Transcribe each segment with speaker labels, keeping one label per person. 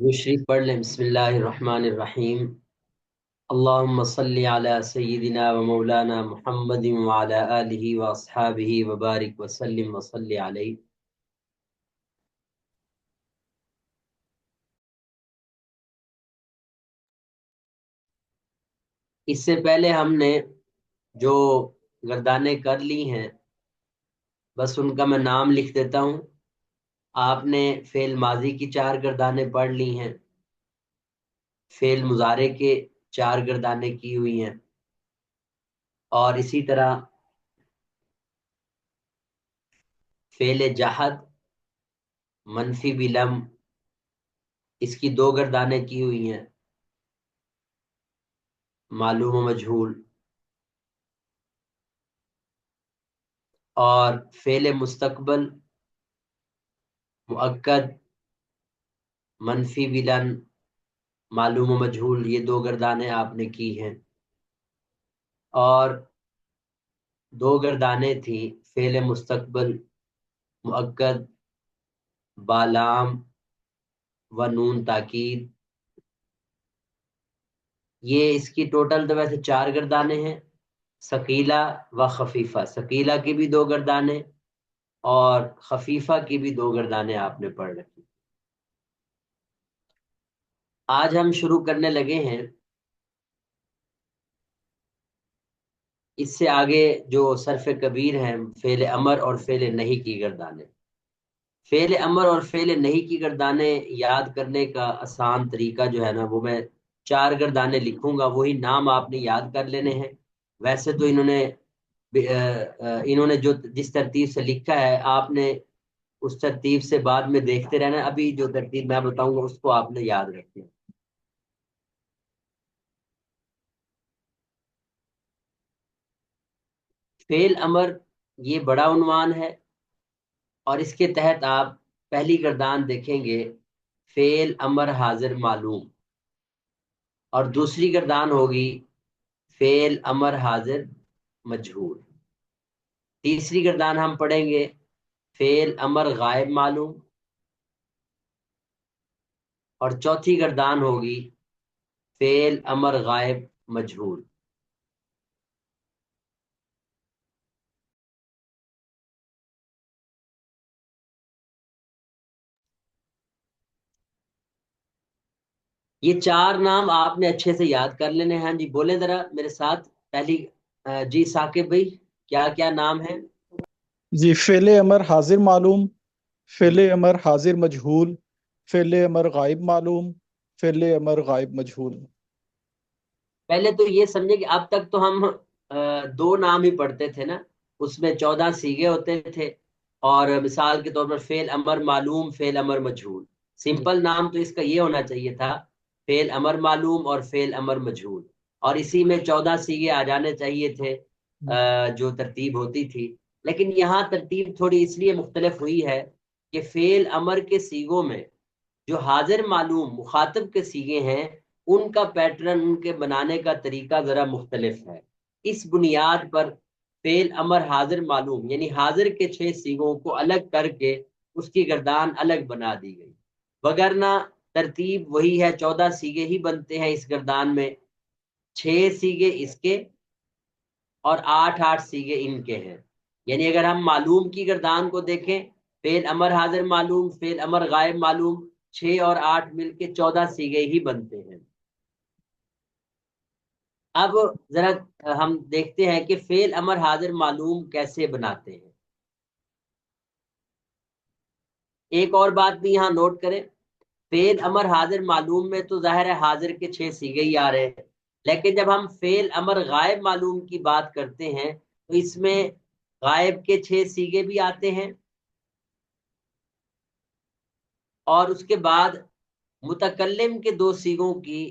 Speaker 1: وہ شریف پڑھ لیں۔ بسم اللہ الرحمن الرحیم۔ اللہم صلی علی سیدنا و مولانا محمد وعلی آلہ و اصحابہ وبارک وسلم وصلی علیہ۔ اس سے پہلے ہم نے جو گردانیں کر لی ہیں بس ان کا میں نام لکھ دیتا ہوں۔ آپ نے فعل ماضی کی 4 گردانیں پڑھ لی ہیں، فعل مضارع کے 4 گردانیں کی ہوئی ہیں، اور اسی طرح فعل جہد منفی بلم اس کی 2 گردانیں کی ہوئی ہیں، معلوم و مجہول، اور فعل مستقبل مؤکد منفی بلن معلوم و مجہول، یہ 2 گردانیں آپ نے کی ہیں، اور 2 گردانیں تھیں فعل مستقبل مؤکد بالام و نون تاکید۔ یہ اس کی ٹوٹل تو ویسے 4 گردانیں ہیں، ثقیلہ و خفیفہ، ثقیلہ کی بھی 2 گردانیں اور خفیفہ کی بھی 2 گردانیں آپ نے پڑھ رکھی۔ آج ہم شروع کرنے لگے ہیں اس سے آگے جو صرف کبیر ہیں، فعل امر اور فعل نہیں کی گردانیں۔ فعل امر اور فعل نہیں کی گردانیں یاد کرنے کا آسان طریقہ جو ہے نا، وہ میں 4 گردانیں لکھوں گا، وہی نام آپ نے یاد کر لینے ہیں۔ ویسے تو انہوں نے جو جس ترتیب سے لکھا ہے آپ نے اس ترتیب سے بعد میں دیکھتے رہنا، ابھی جو ترتیب میں بتاؤں گا اس کو آپ نے یاد رکھنا۔ فعل امر یہ بڑا عنوان ہے، اور اس کے تحت آپ پہلی گردان دیکھیں گے فعل امر حاضر معلوم، اور دوسری گردان ہوگی فعل امر حاضر مجہول، تیسری گردان ہم پڑھیں گے فعل امر غائب معلوم، اور چوتھی گردان ہوگی فعل امر غائب مجہول۔ یہ 4 نام آپ نے اچھے سے یاد کر لینے ہیں۔ جی بولیں ذرا میرے ساتھ پہلی جی ثاقب بھائی، کیا کیا نام ہے؟
Speaker 2: جی فعل امر حاضر معلوم، فعل امر حاضر مجہول، فعل امر غائب معلوم، فعل امر غائب مجہول۔
Speaker 1: پہلے تو یہ سمجھے کہ اب تک تو ہم 2 نام ہی پڑھتے تھے نا، اس میں 14 صیغے ہوتے تھے، اور مثال کے طور پر فعل امر معلوم، فعل امر مجہول۔ سمپل نام تو اس کا یہ ہونا چاہیے تھا فعل امر معلوم اور فعل امر مجہول، اور اسی میں 14 صیغے آ جانے چاہیے تھے جو ترتیب ہوتی تھی۔ لیکن یہاں ترتیب تھوڑی اس لیے مختلف ہوئی ہے کہ فعل امر کے صیغوں میں جو حاضر معلوم مخاطب کے صیغے ہیں، ان کا پیٹرن، ان کے بنانے کا طریقہ ذرا مختلف ہے۔ اس بنیاد پر فعل امر حاضر معلوم یعنی حاضر کے 6 صیغوں کو الگ کر کے اس کی گردان الگ بنا دی گئی، وگرنہ ترتیب وہی ہے، 14 صیغے ہی بنتے ہیں اس گردان میں، 6 صیغے اس کے اور 8 صیغے ان کے ہیں۔ یعنی اگر ہم معلوم کی گردان کو دیکھیں، فعل امر حاضر معلوم، فعل امر غائب معلوم، 6 اور 8 مل کے 14 صیغے ہی بنتے ہیں۔ اب ذرا ہم دیکھتے ہیں کہ فعل امر حاضر معلوم کیسے بناتے ہیں۔ ایک اور بات بھی یہاں نوٹ کریں، فعل امر حاضر معلوم میں تو ظاہر ہے حاضر کے 6 صیغے ہی آ رہے ہیں، لیکن جب ہم فعل امر غائب معلوم کی بات کرتے ہیں تو اس میں غائب کے 6 صیغے بھی آتے ہیں، اور اس کے بعد متکلم کے 2 صیغوں کی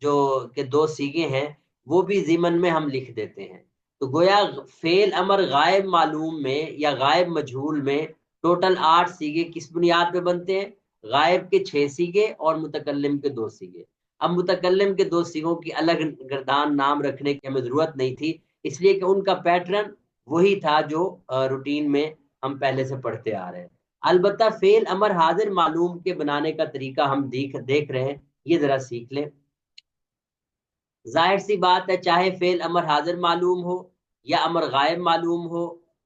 Speaker 1: جو کہ 2 صیغے ہیں وہ بھی ضمن میں ہم لکھ دیتے ہیں۔ تو گویا فعل امر غائب معلوم میں یا غائب مجہول میں ٹوٹل 8 صیغے کس بنیاد پہ بنتے ہیں؟ غائب کے 6 صیغے اور متکلم کے 2 صیغے۔ اب متکلم کے 2 صیغوں کی الگ گردان نام رکھنے کی ہمیں ضرورت نہیں تھی، اس لیے کہ ان کا پیٹرن وہی تھا جو روٹین میں ہم پہلے سے پڑھتے آ رہے ہیں۔ البتہ فعل امر حاضر معلوم کے بنانے کا طریقہ ہم دیکھ رہے ہیں، یہ ذرا سیکھ لیں۔ ظاہر سی بات ہے، چاہے فعل امر حاضر معلوم ہو یا امر غائب معلوم ہو،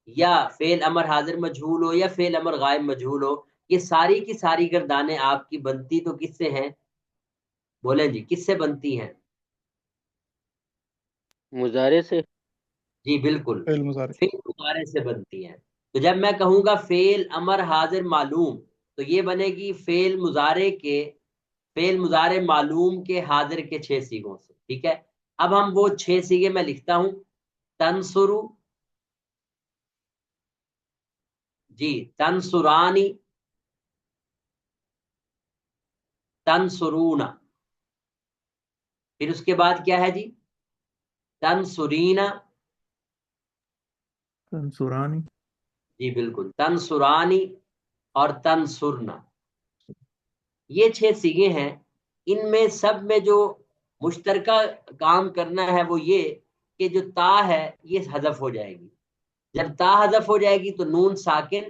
Speaker 1: یا فعل امر حاضر مجہول ہو یا فعل امر غائب مجہول ہو، یہ ساری کی ساری گردانیں آپ کی بنتی تو کس سے ہیں؟ بولیں جی، کس سے بنتی ہیں؟
Speaker 3: مضارع سے۔
Speaker 1: جی بالکل،
Speaker 2: فعل مضارع۔
Speaker 1: فعل مضارع سے بنتی ہیں۔ تو جب میں کہوں گا فعل امر حاضر معلوم، تو یہ بنے گی فعل مضارع معلوم کے حاضر کے 6 سیغوں سے، ٹھیک ہے۔ اب ہم وہ 6 سیغے میں لکھتا ہوں۔ تنصرو، جی تنصرانی، تنصرونا، پھر اس کے بعد کیا ہے جی؟ تنصرینا،
Speaker 4: تنصرانی،
Speaker 1: جی بالکل، تنصرانی اور تنصرنا، یہ 6 سیغے ہیں۔ ان میں سب میں جو مشترکہ کام کرنا ہے وہ یہ کہ جو تا ہے یہ حذف ہو جائے گی۔ جب تا حذف ہو جائے گی تو نون ساکن،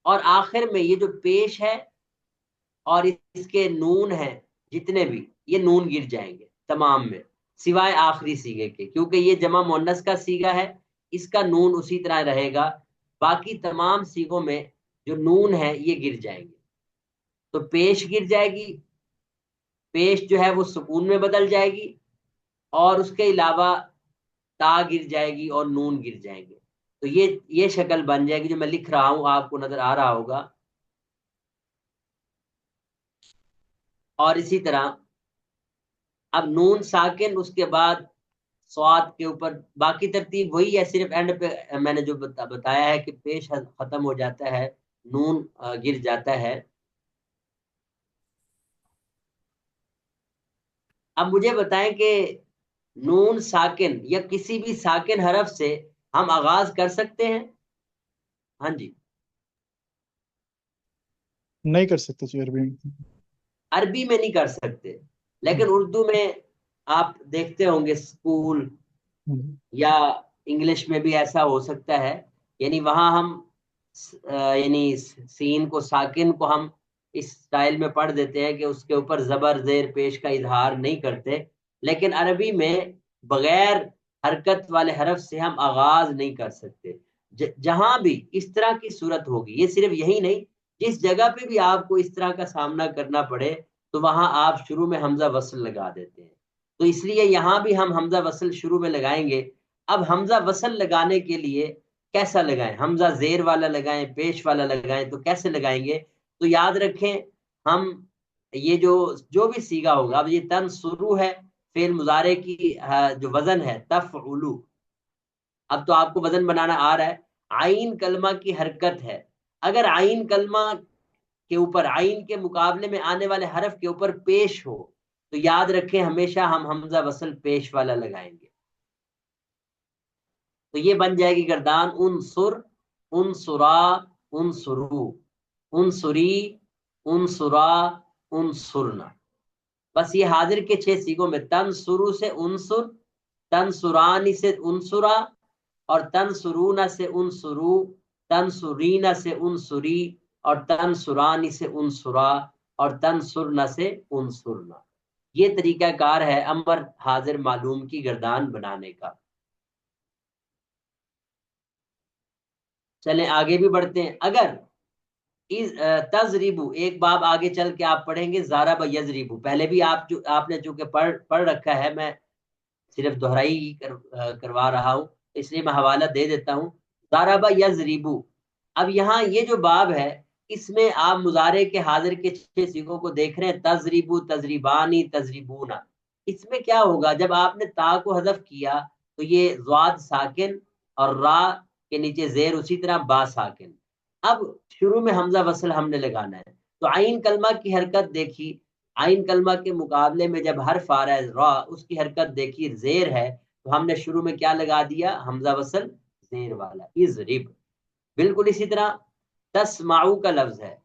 Speaker 1: اور آخر میں یہ جو پیش ہے اور اس کے نون ہیں جتنے بھی، یہ نون گر جائیں گے تمام میں، سوائے آخری سیغے کے، کیونکہ یہ جمع مؤنث کا سیغہ ہے، اس کا نون اسی طرح رہے گا۔ باقی تمام سیغوں میں جو نون ہے یہ گر جائیں گے۔ تو پیش گر جائے گی، پیش جو ہے وہ سکون میں بدل جائے گی، اور اس کے علاوہ تا گر جائے گی اور نون گر جائیں گے۔ تو یہ شکل بن جائے گی جو میں لکھ رہا ہوں، آپ کو نظر آ رہا ہوگا۔ اور اسی طرح اب نون ساکن، اس کے بعد سواد کے اوپر باقی ترتیب وہی ہے، صرف اینڈ پہ میں نے جو بتایا ہے کہ پیش ختم ہو جاتا ہے، نون گر جاتا ہے۔ اب مجھے بتائیں کہ نون ساکن یا کسی بھی ساکن حرف سے ہم آغاز کر سکتے ہیں؟ ہاں جی،
Speaker 2: نہیں کر سکتے جی عربی میں۔
Speaker 1: عربی میں نہیں کر سکتے، لیکن اردو میں آپ دیکھتے ہوں گے اسکول یا انگلش میں بھی ایسا ہو سکتا ہے، یعنی وہاں ہم یعنی سین کو، ساکن کو ہم اس سٹائل میں پڑھ دیتے ہیں کہ اس کے اوپر زبر زیر پیش کا اظہار نہیں کرتے، لیکن عربی میں بغیر حرکت والے حرف سے ہم آغاز نہیں کر سکتے۔ جہاں بھی اس طرح کی صورت ہوگی، یہ صرف یہی نہیں، جس جگہ پہ بھی آپ کو اس طرح کا سامنا کرنا پڑے تو وہاں آپ شروع میں حمزہ وصل لگا دیتے ہیں۔ تو اس لیے یہاں بھی ہم حمزہ وصل شروع میں لگائیں گے۔ اب حمزہ وصل لگانے کے لیے کیسا لگائیں؟ حمزہ زیر والا لگائیں، پیش والا لگائیں، تو کیسے لگائیں گے؟ تو یاد رکھیں، ہم یہ جو بھی سیگا ہوگا، اب یہ تنصرو ہے، فعل مضارع کی جو وزن ہے تفعلو، اب تو آپ کو وزن بنانا آ رہا ہے۔ عین کلمہ کی حرکت ہے، اگر عین کلمہ کے اوپر، عین کے مقابلے میں آنے والے حرف کے اوپر پیش ہو تو یاد رکھیں ہمیشہ ہم حمزہ وصل پیش والا لگائیں گے۔ تو یہ بن جائے گی گردان انصر، انصرا، انصرو، انصری، انصرا، انصرنا۔ بس یہ حاضر کے 6 سیغوں میں تنصرو سے انصر، تنصرانی سے انصرا، اور تنصرونا سے انصرو، تنصرینا سے انصری، اور تنصرانی سے انصرا، اور تنصرنا سے انصرنا۔ یہ طریقہ کار ہے امر حاضر معلوم کی گردان بنانے کا۔ چلیں آگے بھی بڑھتے ہیں۔ اگر تضریبو، ایک باب آگے چل کے آپ پڑھیں گے ضرب یضربو، پہلے بھی آپ نے چونکہ پڑھ رکھا ہے، میں صرف دہرائی کروا رہا ہوں، اس لیے میں حوالہ دے دیتا ہوں۔ ضرب یضربو، اب یہاں یہ جو باب ہے اس میں آپ مضارع کے حاضر کے 6 سیغوں کو دیکھ رہے ہیں، تضریبو، تضریبانی، تضریبونا۔ اس میں کیا ہوگا؟ جب آپ نے تا کو حذف کیا تو یہ ضاد ساکن اور را کے نیچے زیر، اسی طرح با ساکن۔ اب شروع میں حمزہ وصل ہم نے لگانا ہے، تو عین کلمہ کی حرکت دیکھی، عین کلمہ کے مقابلے میں جب حرف آ رہا ہے را، اس کی حرکت دیکھی زیر ہے، تو ہم نے شروع میں کیا لگا دیا؟ حمزہ وصل زیر والا، اضرب۔ بالکل اسی طرح تسمعو کا لفظ ہے،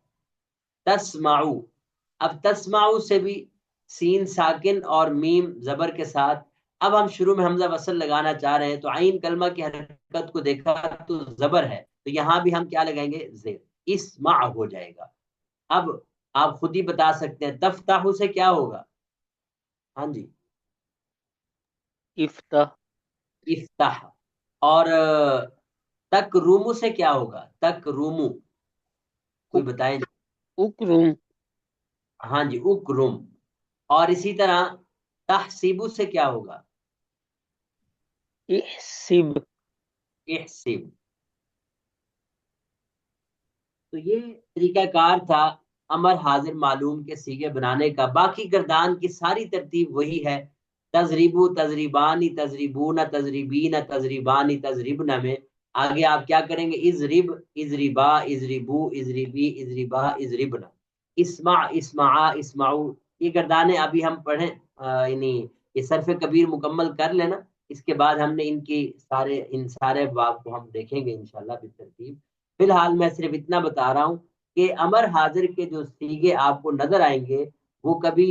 Speaker 1: تسمعو، اب تسمعو سے بھی سین ساکن اور میم زبر کے ساتھ، اب ہم شروع میں حمزہ وصل لگانا چاہ رہے ہیں، تو عین کلمہ کی حرکت کو دیکھا تو زبر ہے، تو یہاں بھی ہم کیا لگائیں گے؟ زیر۔ اسمع ہو جائے گا۔ اب آپ خود ہی بتا سکتے ہیں تفتح سے کیا ہوگا؟ ہاں جی،
Speaker 3: افتح،
Speaker 1: افتح۔ اور تک رومو سے کیا ہوگا؟ تک رومو، کوئی
Speaker 3: اک-
Speaker 1: بتائیں؟
Speaker 3: اکرم،
Speaker 1: ہاں جی، اکرم۔ اور اسی طرح تحسیبو سے کیا ہوگا؟
Speaker 3: احسب،
Speaker 1: احسب۔ تو یہ طریقہ کار تھا امر حاضر معلوم کے سیغے بنانے کا۔ باقی گردان کی ساری ترتیب وہی ہے، تضریبو، تضریبانی، تضریبون، تضریبین، تضریبانی، تضریبن میں آگے آپ کیا کریں گے؟ اضرب، اضربا، اضربو، اضربی، اضربا، اضربنا، اسمع، اسمعا، اسمعو۔ یہ گردانے ابھی ہم پڑھیں، یعنی یہ صرف کبیر مکمل کر لینا، اس کے بعد ہم نے ان سارے باب کو ہم دیکھیں گے انشاءاللہ بالترتیب۔ فی الحال میں صرف اتنا بتا رہا ہوں کہ امر حاضر کے جو سیغے آپ کو نظر آئیں گے وہ کبھی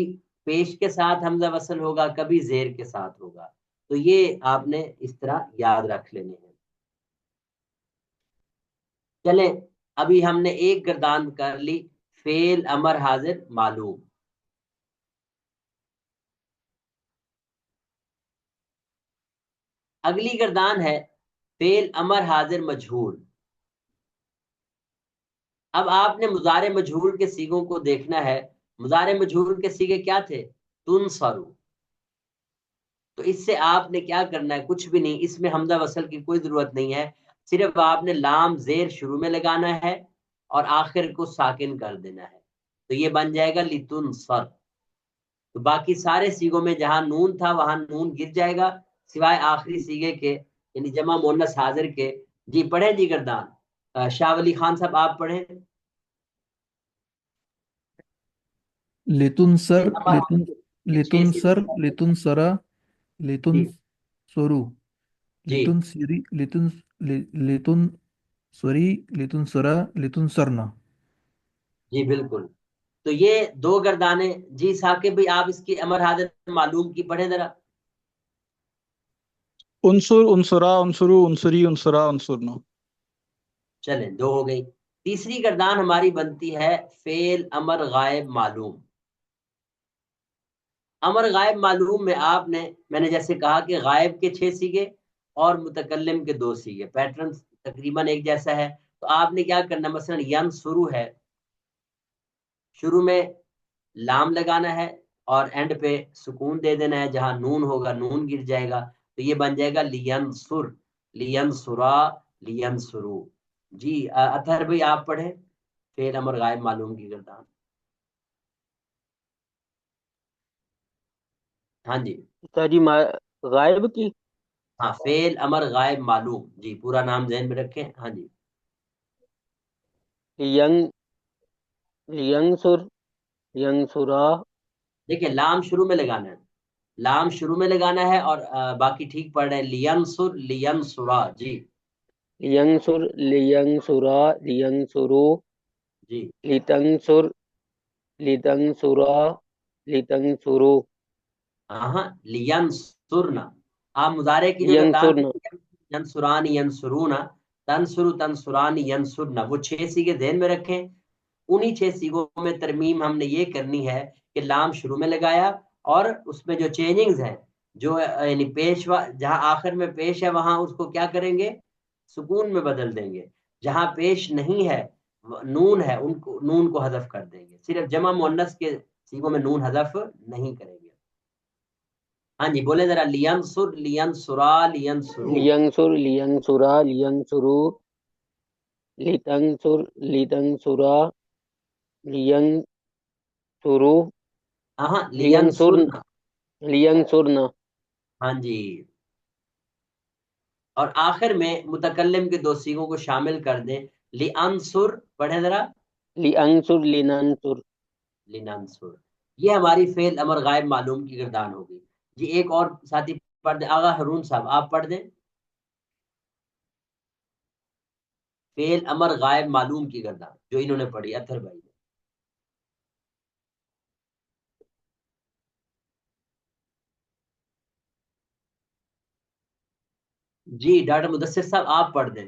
Speaker 1: پیش کے ساتھ حمزہ وصل ہوگا، کبھی زیر کے ساتھ ہوگا، تو یہ آپ نے اس طرح یاد رکھ لینے ہیں۔ چلیں، ابھی ہم نے ایک گردان کر لی، فعل امر حاضر معلوم۔ اگلی گردان ہے فعل امر حاضر مجہول۔ اب آپ نے مضارع مجہول کے سیغوں کو دیکھنا ہے۔ مضارع مجہول کے سیغے کیا تھے؟ تنصرو۔ تو اس سے آپ نے کیا کرنا ہے؟ کچھ بھی نہیں، اس میں حمزہ وصل کی کوئی ضرورت نہیں ہے، صرف آپ نے لام زیر شروع میں لگانا ہے اور آخر کو ساکن کر دینا ہے، تو یہ بن جائے گا لتنصر۔ تو باقی سارے سیغوں میں جہاں نون تھا وہاں نون گر جائے گا، سوائے آخری سیغے کے، یعنی جمع مؤنث حاضر کے۔ جی پڑھیں جی گردان، شاہ ولی خان صاحب آپ پڑھیں۔
Speaker 4: لتنصر،
Speaker 1: چھ
Speaker 4: لتنصر،
Speaker 1: سیغے۔
Speaker 4: لتنصرا،
Speaker 1: جی
Speaker 4: لتنصرو،
Speaker 1: جی
Speaker 4: لتنصری، لتنصری، لتنصرا، لتنصرنا۔
Speaker 1: جی بالکل۔ تو یہ دو گردانے، جی ثاقب بھائی آپ اس کی امر حاضر معلوم کی پڑھیں ذرا۔
Speaker 2: عنصر، عنصرا، عنصرو، عنصری، عنصرا، عنصرنا۔
Speaker 1: چلیں دو ہو گئی۔ تیسری گردان ہماری بنتی ہے فعل امر غائب معلوم۔ امر غائب معلوم میں آپ نے، میں نے جیسے کہا کہ غائب کے 6 سیغے اور متکلم کے 2 سیغے، پیٹرن تقریباً ایک جیسا ہے۔ تو آپ نے کیا کرنا، مثلا ینصرو ہے، شروع میں لام لگانا ہے اور اینڈ پہ سکون دے دینا ہے، جہاں نون ہوگا نون گر جائے گا، تو یہ بن جائے گا لینصر، لینصرا، لینصرو۔ جی اطہر بھائی آپ پڑھیں فعل امر غائب معلوم کی گردان۔ ہاں جی،
Speaker 3: تاجی غائب کی،
Speaker 1: ہاں فعل امر غائب معلوم، جی پورا نام ذہن میں رکھیں۔ ہاں جی،
Speaker 3: ینگ، ینصر، ینصرا،
Speaker 1: دیکھیں لام شروع میں لگانا ہے، لام شروع میں لگانا ہے، اور باقی ٹھیک پڑھ رہے ہیں، لینصر، لینصرا۔ جی
Speaker 3: ینصر، لینصرا، لینصرو،
Speaker 1: جی
Speaker 3: لتنصر، لتنصرا، لتنصرو،
Speaker 1: ہاں لینصرنا۔ آپ مضارع کی جو گردان
Speaker 3: ینصرنا،
Speaker 1: ینصران، ینصرونا، تنصر، تنصران، ینصرنا، وہ 6 سیغے ذہن میں رکھیں۔ انہی 6 سیغوں میں ترمیم ہم نے یہ کرنی ہے کہ لام شروع میں لگایا، اور اس میں جو چینجنگز ہیں، جو یعنی پیش جہاں آخر میں پیش ہے وہاں اس کو کیا کریں گے؟ سکون میں بدل دیں گے، جہاں پیش نہیں ہے نون ہے نون کو حذف کر دیں گے، صرف جمع مؤنث کے سیغوں میں نون حذف نہیں کریں گے۔ ہاں جی بولے ذرا، لینصر، لینصرا، لینصرو۔
Speaker 3: لینصر، لینصرا، لینصرو، لتنصر، لتنصرا، لینصرو،
Speaker 1: ہاں
Speaker 3: لینصرن،
Speaker 1: لینصرنا۔
Speaker 3: لینصرنا،
Speaker 1: ہاں جی، اور آخر میں متکلم کے 2 سیغوں کو شامل کر دیں، لانصر، پڑھیں ذرا،
Speaker 3: لانصر، لننصر۔
Speaker 1: لننصر۔ یہ ہماری فعل امر غائب معلوم کی گردان ہوگی۔ جی ایک اور ساتھی پڑھ دیں، آغا ہارون صاحب آپ پڑھ دیں فعل امر غائب معلوم کی گردان جو انہوں نے پڑھی، اطہر بھائی نے۔ جی ڈاکٹر مدثر صاحب آپ پڑھ دیں۔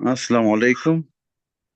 Speaker 5: Assalamu alaikum.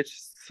Speaker 5: It's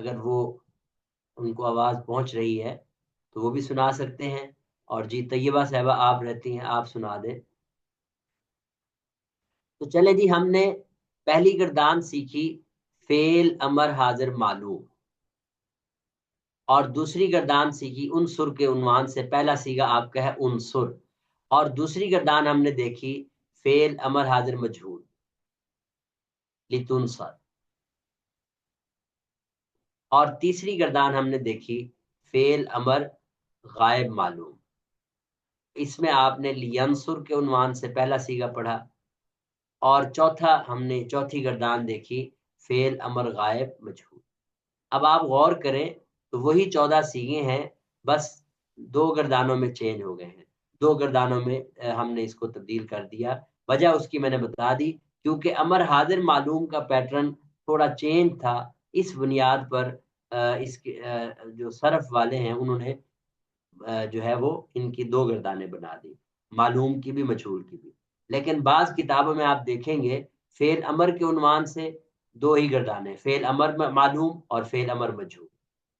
Speaker 1: اگر وہ ان کو آواز پہنچ رہی ہے تو وہ بھی سنا سکتے ہیں. اور جی طیبہ صاحبہ آپ رہتی ہیں، آپ سنا دیں. تو چلے جی، ہم نے پہلی گردان سیکھی فعل امر حاضر معلوم، اور دوسری گردان سیکھی انصر کے عنوان سے. پہلا سیگا آپ کا ہے انصر، اور دوسری گردان ہم نے دیکھی فعل امر حاضر مجہول لتنصر، اور تیسری گردان ہم نے دیکھی فعل امر غائب معلوم. اس میں آپ نے لینصر کے عنوان سے پہلا سیگا پڑھا، اور ہم نے چوتھی گردان دیکھی فعل امر غائب مجہول. اب آپ غور کریں تو وہی 14 سیگے ہیں، بس 2 گردانوں میں چینج ہو گئے ہیں. 2 گردانوں میں ہم نے اس کو تبدیل کر دیا. وجہ اس کی میں نے بتا دی، کیونکہ امر حاضر معلوم کا پیٹرن تھوڑا چینج تھا. اس بنیاد پر اس کے جو صرف والے ہیں انہوں نے جو ہے وہ ان کی 2 گردانیں بنا دی، معلوم کی بھی مجہول کی بھی. لیکن بعض کتابوں میں آپ دیکھیں گے فعل امر کے عنوان سے 2 ہی گردانیں، فعل امر معلوم اور فعل امر مجہول.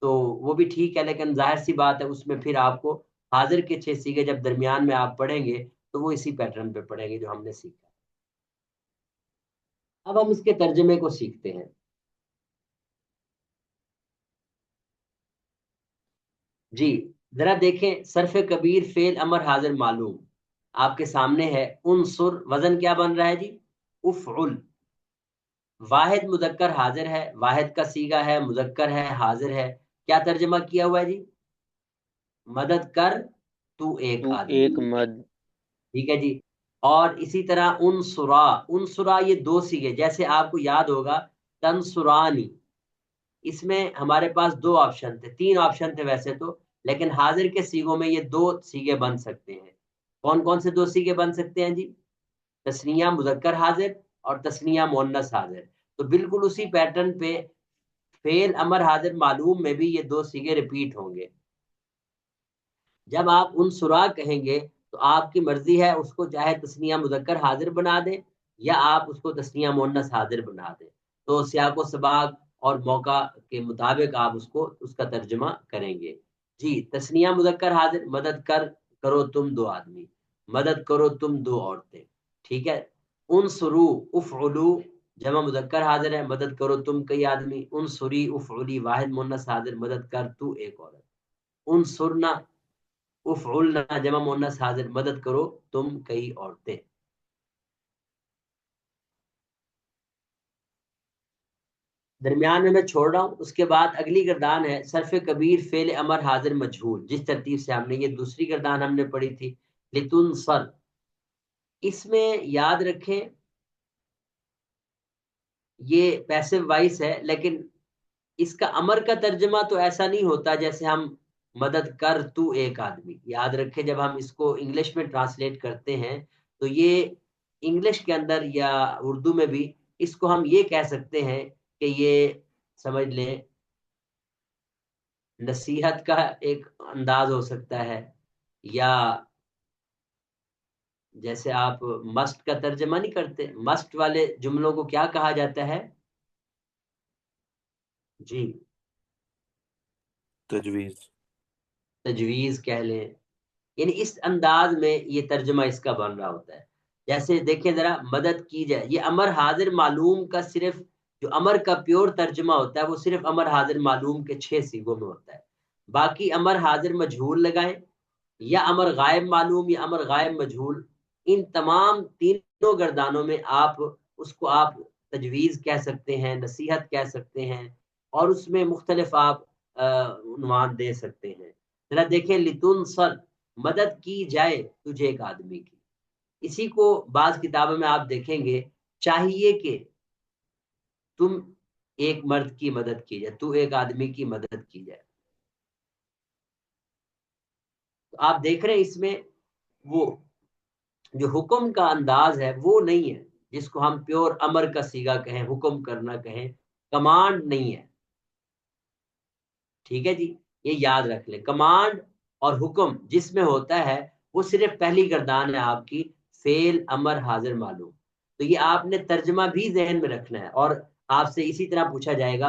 Speaker 1: تو وہ بھی ٹھیک ہے، لیکن ظاہر سی بات ہے اس میں پھر آپ کو حاضر کے 6 سیگے جب درمیان میں آپ پڑھیں گے تو وہ اسی پیٹرن پہ پڑھیں گے جو ہم نے سیکھا. اب ہم اس کے ترجمے کو سیکھتے ہیں. جی ذرا دیکھیں، صرف کبیر فعل امر حاضر معلوم آپ کے سامنے ہے. انصر وزن کیا بن رہا ہے جی؟ افعل. واحد مذکر حاضر ہے، واحد کا سیگا ہے، مذکر ہے، حاضر ہے. کیا ترجمہ کیا ہوا ہے جی؟ مدد کر تو ایک آدمی.
Speaker 3: ایک مد.
Speaker 1: ٹھیک ہے جی. اور اسی طرح انصرا، انصرا یہ 2 سیگے، جیسے آپ کو یاد ہوگا تنصرانی، اس میں ہمارے پاس 2 آپشن تھے، 3 آپشن تھے ویسے تو، لیکن حاضر کے سیگوں میں یہ 2 سیگے بن سکتے ہیں. کون کون سے 2 سیگے بن سکتے ہیں جی؟ تثنیہ مذکر حاضر اور تثنیہ مؤنث حاضر. تو بالکل اسی پیٹرن پہ فعل امر حاضر معلوم میں بھی یہ 2 سیگے ریپیٹ ہوں گے. جب آپ انصرا کہیں گے تو آپ کی مرضی ہے اس کو چاہے تثنیہ مذکر حاضر بنا دیں یا آپ اس کو تثنیہ مؤنث حاضر بنا دیں. تو سیاق و سباق اور موقع کے مطابق آپ اس کا ترجمہ کریں گے. جی تثنیہ مذکر حاضر، مدد کرو تم 2 آدمی، مدد کرو تم 2 عورتیں. ٹھیک ہے. انصرو افعلو جمع مذکر حاضر ہے، مدد کرو تم کئی آدمی. انصری افعلی واحد مؤنث حاضر، مدد کر تو ایک عورت. انصرنا افعلنا جمع مؤنث حاضر، مدد کرو تم کئی عورتیں. درمیان میں چھوڑ رہا ہوں. اس کے بعد اگلی گردان ہے صرف کبیر فعل امر حاضر مجہول، جس ترتیب سے ہم نے یہ دوسری گردان ہم نے پڑھی تھی لتنصر. اس میں یاد رکھیں یہ پیسو وائس ہے، لیکن اس کا امر کا ترجمہ تو ایسا نہیں ہوتا جیسے ہم مدد کر تو ایک آدمی. یاد رکھیں جب ہم اس کو انگلش میں ٹرانسلیٹ کرتے ہیں تو یہ انگلش کے اندر یا اردو میں بھی اس کو ہم یہ کہہ سکتے ہیں کہ یہ سمجھ لیں نصیحت کا ایک انداز ہو سکتا ہے، یا جیسے آپ مسٹ کا ترجمہ نہیں کرتے، مسٹ والے جملوں کو کیا کہا جاتا ہے جی؟ تجویز کہہ لیں. یعنی اس انداز میں یہ ترجمہ اس کا بن رہا ہوتا ہے. جیسے دیکھیں ذرا، مدد کی جائے، یہ امر حاضر معلوم کا صرف جو امر کا پیور ترجمہ ہوتا ہے وہ صرف امر حاضر معلوم کے 6 سیگوں میں ہوتا ہے. باقی امر حاضر مجہول لگائیں یا امر غائب معلوم یا امر غائب مجہول، ان تمام تینوں گردانوں میں آپ اس کو آپ تجویز کہہ سکتے ہیں، نصیحت کہہ سکتے ہیں، اور اس میں مختلف آپ عنوان دے سکتے ہیں. ذرا دیکھیں لتنصر مدد کی جائے تجھے ایک آدمی کی. اسی کو بعض کتابوں میں آپ دیکھیں گے چاہیے کہ تم ایک مرد کی مدد کی جائے، تو ایک آدمی کی مدد کی جائے. تو آپ دیکھ رہے ہیں اس میں وہ جو حکم کا انداز ہے وہ نہیں ہے جس کو ہم پیور امر کا سیگا کہیں، حکم کرنا کہیں، کمانڈ نہیں ہے. ٹھیک ہے جی، یہ یاد رکھ لیں. کمانڈ اور حکم جس میں ہوتا ہے وہ صرف پہلی گردان ہے آپ کی فعل امر حاضر معلوم. تو یہ آپ نے ترجمہ بھی ذہن میں رکھنا ہے، اور آپ سے اسی طرح پوچھا جائے گا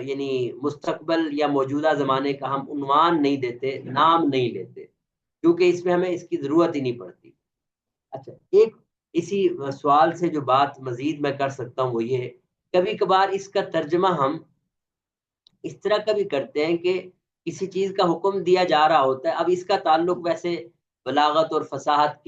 Speaker 1: یعنی مستقبل یا موجودہ زمانے کا ہم عنوان نہیں دیتے، نام نہیں لیتے، کیونکہ اس میں ہمیں اس کی ضرورت ہی نہیں پڑتی۔ اچھا، ایک اسی سوال سے جو بات مزید میں کر سکتا ہوں وہ یہ ہے، کبھی کبھار اس کا ترجمہ ہم اس طرح کا بھی کرتے ہیں کہ کسی چیز کا حکم دیا جا رہا ہوتا ہے، اب اس کا تعلق ویسے بلاغت اور فصاحت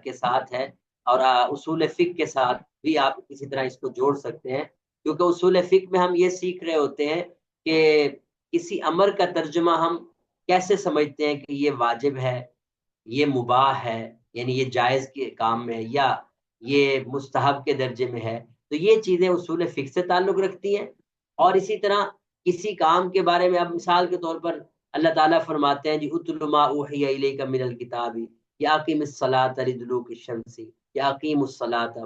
Speaker 1: کے ساتھ ہے، اور اصول فقہ کے ساتھ بھی آپ کسی طرح اس کو جوڑ سکتے ہیں، کیونکہ اصول فقہ میں ہم یہ سیکھ رہے ہوتے ہیں کہ کسی امر کا ترجمہ ہم کیسے سمجھتے ہیں کہ یہ واجب ہے، یہ مباح ہے، یعنی یہ جائز کے کام میں ہے، یا یہ مستحب کے درجے میں ہے، تو یہ چیزیں اصول فقہ سے تعلق رکھتی ہیں۔ اور اسی طرح کسی کام کے بارے میں اب مثال کے طور پر اللہ تعالیٰ فرماتے ہیں جی اتل ما اوحی الیک من الکتاب یا اقیم الصلاۃ لدلوک الشمس یا اقیم الصلاۃ،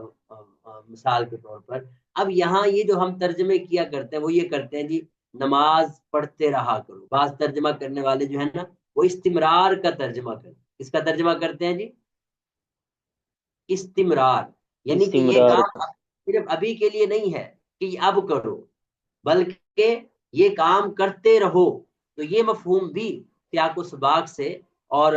Speaker 1: مثال کے طور پر اب یہاں یہ جو ہم ترجمے کیا کرتے ہیں وہ یہ کرتے ہیں جی نماز پڑھتے رہا کرو۔ بعض ترجمہ کرنے والے جو ہے نا وہ استمرار کا ترجمہ کرتے ہیں۔ کس کا ترجمہ کرتے ہیں جی؟ استمرار، یعنی کہ یہ کام صرف ابھی کے لیے نہیں ہے کہ اب کرو، بلکہ یہ کام کرتے رہو۔ تو یہ مفہوم بھی سیاق و سباق سے اور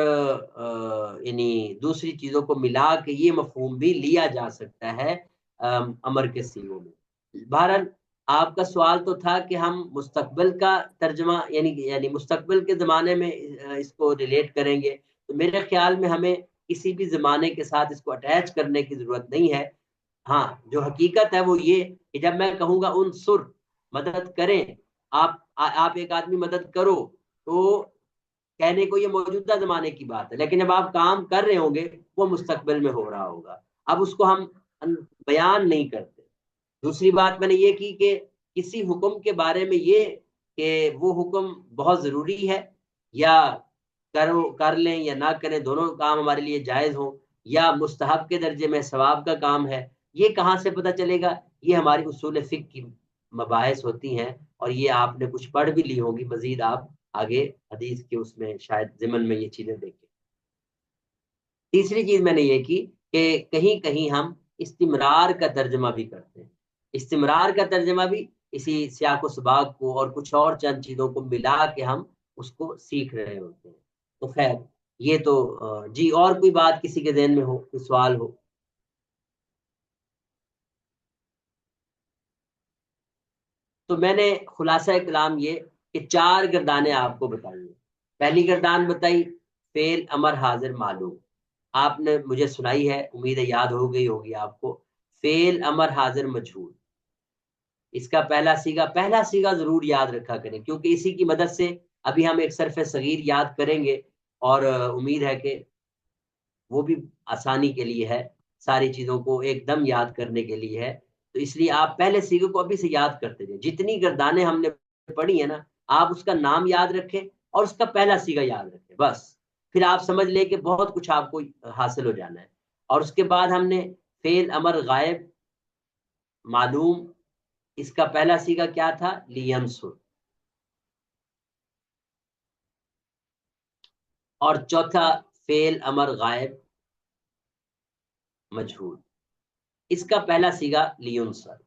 Speaker 1: یعنی دوسری چیزوں کو ملا کے یہ مفہوم بھی لیا جا سکتا ہے امر کے سیغوں میں۔ بہرحال آپ کا سوال تو تھا کہ ہم مستقبل کا ترجمہ یعنی مستقبل کے زمانے میں اس کو ریلیٹ کریں گے، تو میرے خیال میں ہمیں کسی بھی زمانے کے ساتھ اس کو اٹیچ کرنے کی ضرورت نہیں ہے۔ ہاں، جو حقیقت ہے وہ یہ کہ جب میں کہوں گا انصر، مدد کریں، آپ ایک آدمی مدد کرو، تو کہنے کو یہ موجودہ زمانے کی بات ہے، لیکن جب آپ کام کر رہے ہوں گے وہ مستقبل میں ہو رہا ہوگا، اب اس کو ہم بیان نہیں کرتے۔ دوسری بات میں نے یہ کی کہ کسی حکم کے بارے میں یہ کہ وہ حکم بہت ضروری ہے، یا کر لیں یا نہ کریں دونوں کام ہمارے لیے جائز ہوں، یا مستحب کے درجے میں ثواب کا کام ہے، یہ کہاں سے پتہ چلے گا؟ یہ ہماری اصول فقہ کی مباحث ہوتی ہیں، اور یہ آپ نے کچھ پڑھ بھی لی ہوں گی، مزید آپ آگے حدیث کے اس میں شاید ضمن میں یہ چیزیں دیکھیں۔ تیسری چیز میں نے یہ کی کہ کہیں کہیں ہم استمرار کا ترجمہ بھی کرتے ہیں۔ استمرار کا ترجمہ بھی اسی سیاق و سباق کو اور کچھ اور چند چیزوں کو ملا کے ہم اس کو سیکھ رہے ہوتے ہیں۔ تو خیر یہ تو جی، اور کوئی بات کسی کے ذہن میں ہو، کوئی سوال ہو؟ تو میں نے خلاصہ کلام یہ کہ 4 گردانیں آپ کو بتائی ہیں۔ پہلی گردان بتائی فعل امر حاضر معلوم، آپ نے مجھے سنائی ہے، امید ہے یاد ہو گئی ہوگی آپ کو۔ فعل امر حاضر مجہول، اس کا پہلا سیغہ ضرور یاد رکھا کریں، کیونکہ اسی کی مدد سے ابھی ہم ایک صرف صغیر یاد کریں گے، اور امید ہے کہ وہ بھی آسانی کے لیے ہے، ساری چیزوں کو ایک دم یاد کرنے کے لیے ہے۔ تو اس لیے آپ پہلے سیغے کو ابھی سے یاد کرتے جائیں۔ جتنی گردانیں ہم نے پڑھی ہیں نا، آپ اس کا نام یاد رکھیں اور اس کا پہلا سیغہ یاد رکھیں، بس پھر آپ سمجھ لیں کہ بہت کچھ آپ کو حاصل ہو جانا ہے۔ اور اس کے بعد ہم نے فعل امر غائب معلوم، اس کا پہلا سیغہ کیا تھا؟ لینصر، اور چوتھا فعل امر غائب مجہول، اس کا پہلا سیغہ لینصر۔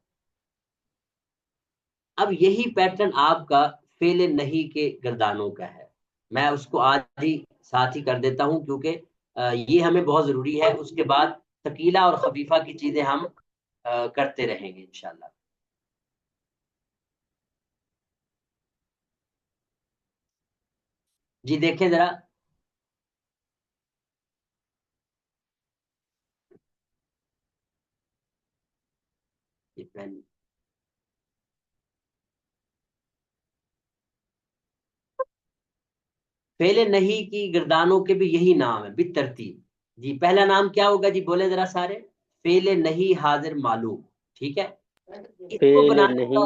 Speaker 1: اب یہی پیٹرن آپ کا فعل نہی کے گردانوں کا ہے، میں اس کو آج ہی ساتھ ہی کر دیتا ہوں، کیونکہ یہ ہمیں بہت ضروری ہے۔ اس کے بعد ثقیلہ اور خفیفہ کی چیزیں ہم کرتے رہیں گے انشاءاللہ۔ جی دیکھیں ذرا، فعل نہیں کی گردانوں کے بھی یہی نام ہے بالترتیب۔ جی پہلا نام کیا ہوگا جی؟ بولے ذرا سارے، فعل نہیں حاضر معلوم، ٹھیک ہے؟ اس کو بنانے کا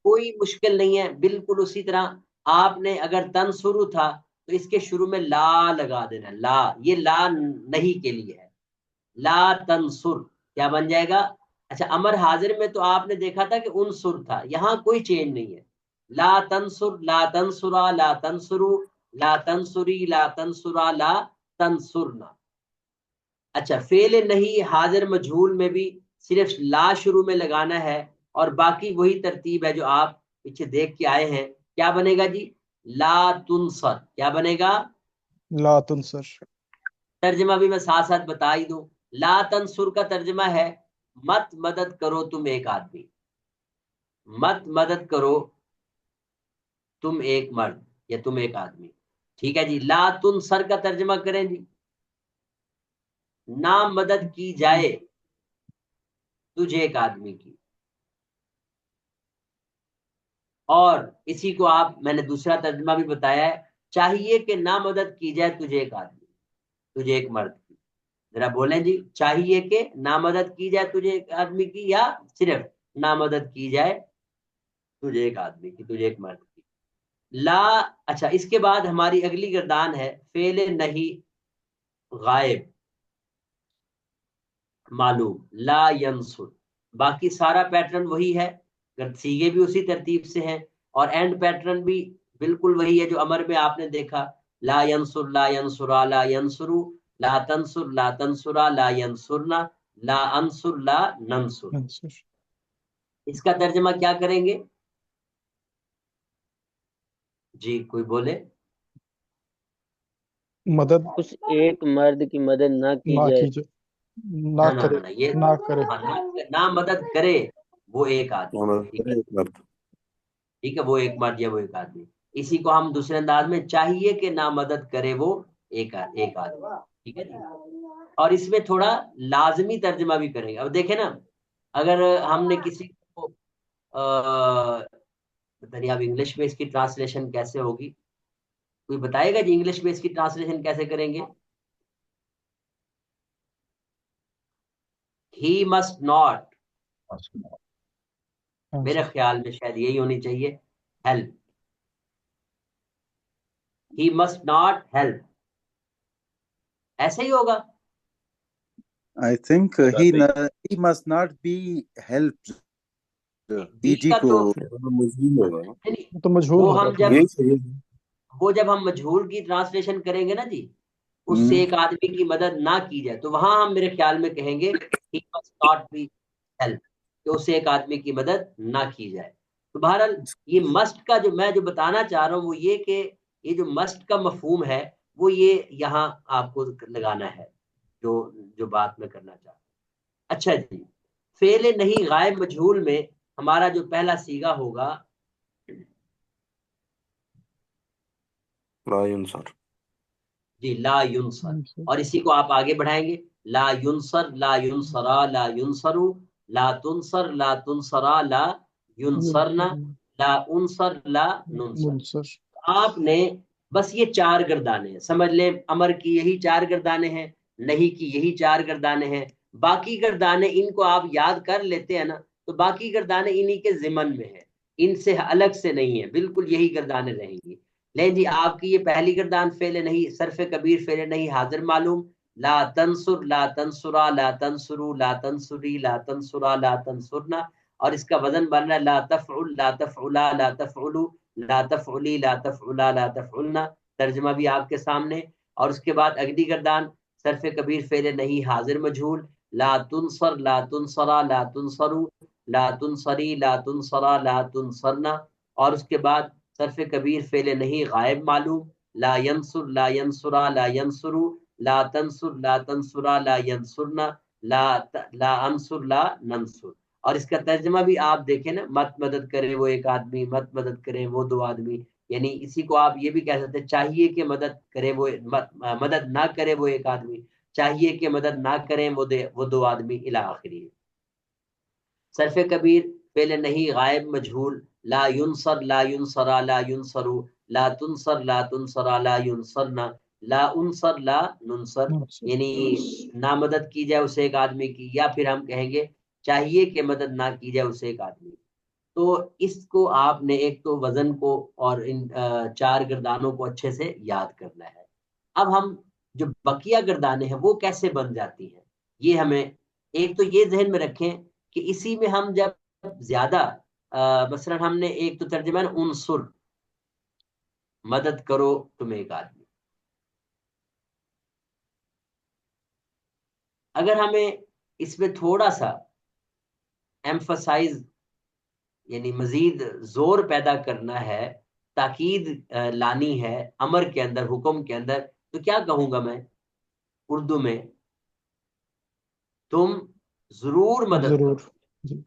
Speaker 1: کوئی مشکل نہیں ہے، بالکل اسی طرح آپ نے اگر تنصرو تھا تو اس کے شروع میں لا لگا دینا، لا، یہ لا نہیں کے لیے ہے، لا تنصر کیا بن جائے گا؟ اچھا، امر حاضر میں تو آپ نے دیکھا تھا کہ انصر تھا، یہاں کوئی چینج نہیں ہے، لا تنصر، لا تنصرا، لا تنصرو، لا تنصری، لا تنصرا، لا تنصرنا۔ اچھا، فعل نہیں حاضر مجہول میں بھی صرف لا شروع میں لگانا ہے اور باقی وہی ترتیب ہے جو آپ پیچھے دیکھ کے آئے ہیں. کیا بنے گا جی؟ لا تنصر. کیا بنے گا؟
Speaker 2: لا تنصر.
Speaker 1: ترجمہ بھی میں ساتھ ساتھ بتا ہی دوں. لا تنصر کا ترجمہ ہے مت مدد کرو تم ایک آدمی، مت مدد کرو تم ایک مرد یا تم ایک آدمی. ٹھیک ہے جی. لا تنصر کا ترجمہ کریں جی، نہ مدد کی جائے تجھے ایک آدمی کی. اور اسی کو آپ، میں نے دوسرا ترجمہ بھی بتایا ہے، چاہیے کہ نہ مدد کی جائے تجھے ایک آدمی، تجھے ایک مرد کی. ذرا بولیں جی، چاہیے کہ نہ مدد کی جائے تجھے ایک آدمی کی، یا صرف نہ مدد کی جائے تجھے ایک آدمی کی، تجھے ایک مرد کی. لا. اچھا، اس کے بعد ہماری اگلی گردان ہے فعل نہیں غائب معلوم، لا ینصر. باقی سارا پیٹرن وہی ہے، سیگے بھی اسی ترتیب سے ہیں، اور اینڈ پیٹرن بھی بالکل وہی ہے جو امر میں آپ نے دیکھا. لا ینصر لا ینصرا لا ینصرو، لا تنصر لا تنصرا لا ینصرنا، لا انصر لا ننصر. اس کا ترجمہ کیا کریں گے جی؟ کوئی بولے.
Speaker 2: مدد
Speaker 3: اس ایک مرد کی مدد نہ کی
Speaker 2: نہ
Speaker 3: جائے.
Speaker 2: کیجیے، نہ کرے،
Speaker 1: یہ
Speaker 2: نہ کرے.
Speaker 1: نہ مدد کرے وہ ایک آدمی. ٹھیک ہے،
Speaker 6: ایک مرد.
Speaker 1: ٹھیک ہے، وہ ایک مرد یا وہ ایک آدمی. اسی کو ہم دوسرے انداز میں چاہیے کہ نہ مدد کرے وہ ایک آدمی. ٹھیک ہے جی. اور اس میں تھوڑا لازمی ترجمہ بھی کریں گے. اب دیکھیں نا، اگر ہم نے کسی کو پتہ نہیں اب انگلش میں اس کی ٹرانسلیشن کیسے ہوگی، کوئی بتائے گا جی انگلش میں اس کی ٹرانسلیشن کیسے کریں گے؟ ہی مسٹ ناٹ، میرے خیال میں شاید یہی ہونی چاہیے، help. He must not help, ایسے ہی ہوگا.
Speaker 5: I think he must not be helped.
Speaker 1: He
Speaker 5: BG
Speaker 1: کا
Speaker 5: کو
Speaker 1: تو
Speaker 6: مجھول ہوگا.
Speaker 1: نہیں،
Speaker 2: تو مجہول
Speaker 1: وہ
Speaker 2: ہوگا
Speaker 1: ہم
Speaker 2: پھر.
Speaker 1: جب
Speaker 6: یہی صحیح ہے.
Speaker 1: وہ جب ہم مجہول کی ٹرانسلیشن کریں گے نا جی، اس سے ایک آدمی کی مدد نہ کی جائے، تو وہاں ہم میرے خیال میں کہیں گے he must not be helped، کہ اسے ایک آدمی کی مدد نہ کی جائے. تو بہرحال یہ مسٹ کا جو میں بتانا چاہ رہا ہوں وہ یہ کہ یہ جو مسٹ کا مفہوم ہے وہ یہ یہاں آپ کو لگانا ہے، جو بات میں کرنا چاہ رہا ہوں. اچھا جی، فعل نہیں غائب مجہول میں ہمارا جو پہلا صیغہ ہوگا
Speaker 6: لا ینصر.
Speaker 1: جی لا ینصر، اور اسی کو آپ آگے بڑھائیں گے. لا ینصر لا ینصرا لا ینصرو، لا تنصر لا تنصرا لا ینصرنا، لا انصر لا ننصر. آپ نے بس یہ چار گردانے ہیں، سمجھ لیں امر کی یہی چار گردانے ہیں، نہیں کی یہی چار گردانے ہیں. باقی گردانے ان کو آپ یاد کر لیتے ہیں نا، تو باقی گردانے انہی کے ضمن میں ہیں، ان سے الگ سے نہیں ہیں، بالکل یہی گردانے رہیں گی. لیں جی، آپ کی یہ پہلی گردان فعل نہیں صرف کبیر فعل نہیں حاضر معلوم، لا تنصر لا تنصرا لا تنصرو لا تنصری لا تنصرا لا تنصرنا، اور اس کا وزن بن رہا ہے لا تفعل لا تفعلا لا تفعلو لا تفعلی لا تفعلا لا تفعلنا. ترجمہ بھی آپ کے سامنے. اور اس کے بعد اگلی گردان صرف کبیر فعل نہیں حاضر مجہول، لا تنصر لا تنصرا لا تنصرو لا تنصری لا تنصرا لا تنصرنا. اور اس کے بعد صرف کبیر فعل نہیں غائب معلوم، لا ینصر لا ینصرا لا ینصرو لا تنصر لا تنصرا لا ینصرنا، لا انصر لا ننصر. اور اس کا ترجمہ بھی آپ دیکھیں نا، مت مدد کرے وہ ایک آدمی، مت مدد کرے وہ دو آدمی. یعنی اسی کو آپ یہ بھی کہہ سکتے ہیں، چاہیے کہ مدد کرے وہ مدد نہ کرے وہ ایک آدمی، چاہیے کہ مدد نہ کریں وہ دو آدمی الی آخری. صرف کبیر فعل نہیں غائب مجہول، لا ینصر لا ینصرا لا ینصرو لا تنصر لا تنصرا لا ینصرنا، لا انصر لا ننصر. یعنی نہ مدد کی جائے اسے ایک آدمی کی، یا پھر ہم کہیں گے چاہیے کہ مدد نہ کی جائے اسے ایک آدمی. تو اس کو آپ نے ایک تو وزن کو اور ان چار گردانوں کو اچھے سے یاد کرنا ہے. اب ہم جو بقیہ گردانے ہیں وہ کیسے بن جاتی ہیں، یہ ہمیں ایک تو یہ ذہن میں رکھیں کہ اسی میں ہم جب زیادہ مثلا ہم نے ایک تو ترجمہ ہے انصر، مدد کرو تم ایک آدمی. اگر ہمیں اس میں تھوڑا سا ایمفسائز یعنی مزید زور پیدا کرنا ہے، تاکید لانی ہے امر کے اندر، حکم کے اندر، تو کیا کہوں گا میں اردو میں؟ تم ضرور مدد کرو.
Speaker 2: ضرور. جی.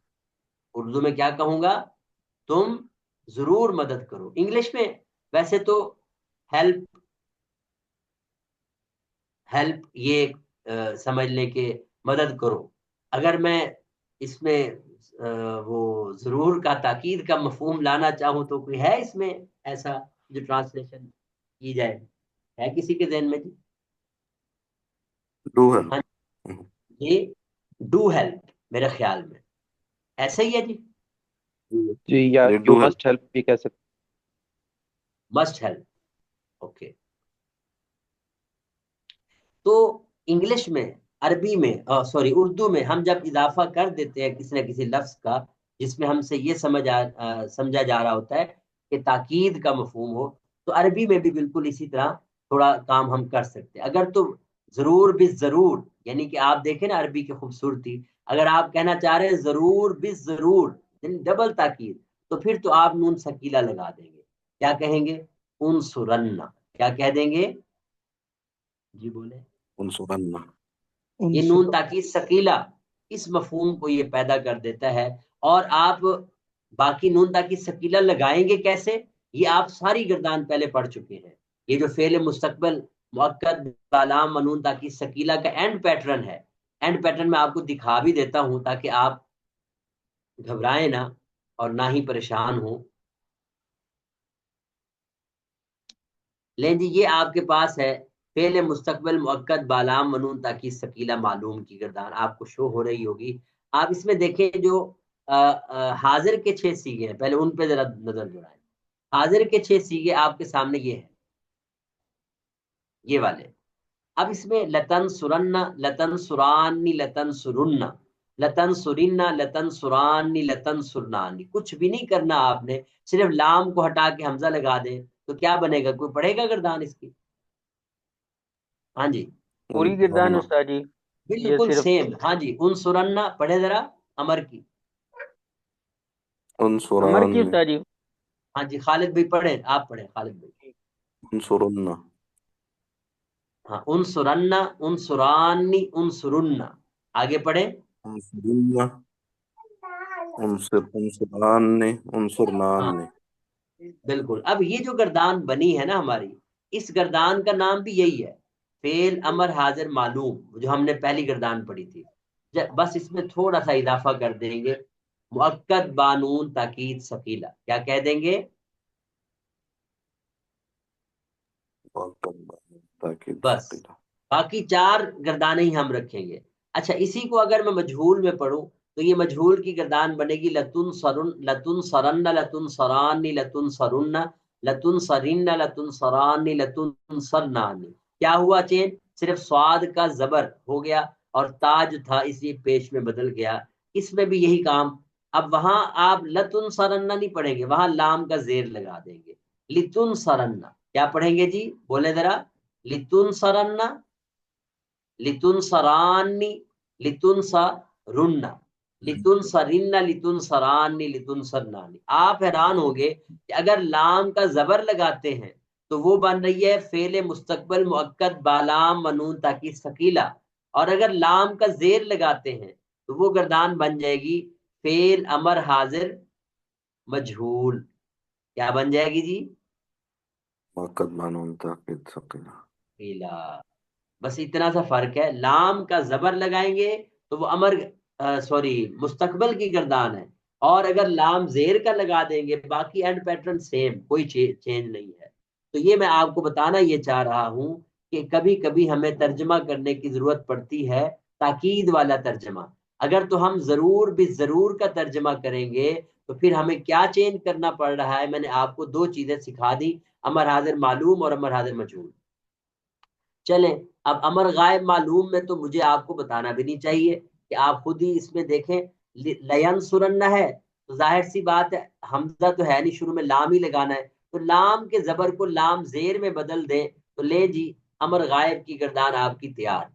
Speaker 1: اردو میں کیا کہوں گا؟ تم ضرور مدد کرو. انگلش میں ویسے تو ہیلپ یہ سمجھ لیں کہ مدد کرو. اگر میں اس میں وہ ضرور کا تاکید کا مفہوم لانا چاہوں تو کوئی ہے اس میں ایسا جو ٹرانسلیشن کی جائے؟ ہے کسی کے ذہن میں جی؟
Speaker 6: ڈو ہے.
Speaker 1: ہاں یہ ڈو ہیلپ میرے خیال میں ایسا ہی ہے جی.
Speaker 7: جی، یا
Speaker 6: یہ
Speaker 7: یو
Speaker 6: ڈو ہے.
Speaker 7: مسٹ ہیلپ بھی کہہ سکتے.
Speaker 1: Must help. اوکے. تو انگلش میں، عربی میں، سوری اردو میں ہم جب اضافہ کر دیتے ہیں کسی نہ کسی لفظ کا جس میں ہم سے یہ سمجھا جا رہا ہوتا ہے کہ تاکید کا مفہوم ہو، تو عربی میں بھی بالکل اسی طرح تھوڑا کام ہم کر سکتے ہیں. اگر تو ضرور ضرور، یعنی کہ آپ دیکھیں نا عربی کی خوبصورتی، اگر آپ کہنا چاہ رہے ہیں ضرور ضرور یعنی ڈبل تاکید، تو پھر تو آپ نون سکیلہ لگا دیں گے. کیا کہیں گے؟ انصرن. کیا کہہ دیں گے جی؟ بولے.
Speaker 6: انصرنا.
Speaker 1: یہ نون تاکید ثقیلہ اس مفہوم کو یہ پیدا کر دیتا ہے. اور آپ باقی نون تاکید ثقیلہ لگائیں گے کیسے؟ یہ آپ ساری گردان پہلے پڑھ چکے ہیں. یہ جو فعل مستقبل مؤکد بالام و نون تاکید ثقیلہ کا اینڈ پیٹرن ہے، اینڈ پیٹرن میں آپ کو دکھا بھی دیتا ہوں تاکہ آپ گھبرائیں نہ اور نہ ہی پریشان ہوں. لیں جی، یہ آپ کے پاس ہے فعل مستقبل مؤکد بالام ونون تاکید ثقیلہ معلوم کی گردان آپ کو شو ہو رہی ہوگی. آپ اس میں دیکھیں جو حاضر کے 6 سیغے ہیں، پہلے ان پہ ذرا نظر دوڑائیں. حاضر کے 6 سیغے آپ کے سامنے یہ ہیں، یہ والے. اب اس میں لتن سرنا، لتن سرانی، لتن سرنا، لتن سرنا، لتن سرانی، لتن سرنانی. کچھ بھی نہیں کرنا آپ نے، صرف لام کو ہٹا کے حمزہ لگا دیں تو کیا بنے گا؟ کوئی پڑھے گا گردان اس کی؟ ہاں جی
Speaker 3: پوری گردان استاد جی، یہ
Speaker 1: بالکل
Speaker 3: صرف
Speaker 1: سیم. ہاں جی انصرنا پڑھے ذرا امر کی.
Speaker 3: امر کی
Speaker 6: انصرانی.
Speaker 3: استاد جی.
Speaker 1: ہاں جی خالد بھائی پڑھے، آپ پڑھے خالد بھائی.
Speaker 6: انصرنا.
Speaker 1: ہاں انصرنا، انصرانی، انصرنا. آگے پڑھے.
Speaker 6: انصرنا. انصرانی. انصرنانی.
Speaker 1: بالکل. اب یہ جو گردان بنی ہے نا ہماری، اس گردان کا نام بھی یہی ہے، فعل امر حاضر معلوم، جو ہم نے پہلی گردان پڑھی تھی. بس اس میں تھوڑا سا اضافہ کر دیں گے، مؤکد بانون تاکید ثقیلہ. کیا کہہ دیں گے؟ بس باقی 4 گردانیں ہی ہم رکھیں گے. اچھا اسی کو اگر میں مجہول میں پڑھوں تو یہ مجہول کی گردان بنے گی لتن سرن، لتن سرن، لتن سرانی، لتن سرن، لتن سرن، لتن سرانی، لتن سرنانی. کیا ہوا چین؟ صرف سواد کا زبر ہو گیا اور تاج تھا اسی پیش میں بدل گیا. اس میں بھی یہی کام. اب وہاں آپ لتن سرنا نہیں پڑھیں گے، وہاں لام کا زیر لگا دیں گے. لتن سرنا کیا پڑھیں گے جی؟ بولے ذرا. لتن سرنا، لتن سرانی، لتن سرنا، لتن سرنا، لتن سرانی، لتن سرنانی. آپ حیران ہوگے کہ اگر لام کا زبر لگاتے ہیں تو وہ بن رہی ہے فعل مستقبل مؤکد بالام ونون تاکید ثقیلہ، اور اگر لام کا زیر لگاتے ہیں تو وہ گردان بن جائے گی فعل امر حاضر مجہول. کیا بن جائے گی جی؟
Speaker 6: مؤکد بانون تاکید ثقیلہ.
Speaker 1: بس اتنا سا فرق ہے. لام کا زبر لگائیں گے تو وہ امر مستقبل کی گردان ہے، اور اگر لام زیر کا لگا دیں گے باقی اینڈ پیٹرن سیم، کوئی چینج نہیں ہے. تو یہ میں آپ کو بتانا یہ چاہ رہا ہوں کہ کبھی کبھی ہمیں ترجمہ کرنے کی ضرورت پڑتی ہے، تاکید والا ترجمہ. اگر تو ہم ضرور ضرور کا ترجمہ کریں گے تو پھر ہمیں کیا چینج کرنا پڑ رہا ہے؟ میں نے آپ کو 2 چیزیں سکھا دی، امر حاضر معلوم اور امر حاضر مجہول. چلیں اب امر غائب معلوم میں تو مجھے آپ کو بتانا بھی نہیں چاہیے کہ آپ خود ہی اس میں دیکھیں. لینصرن ہے تو ظاہر سی بات ہے حمزہ تو ہے نہیں، شروع میں لام ہی لگانا ہے، تو لام کے زبر کو لام زیر میں بدل دیں تو لے جی امر غائب کی گردان آپ کی تیار.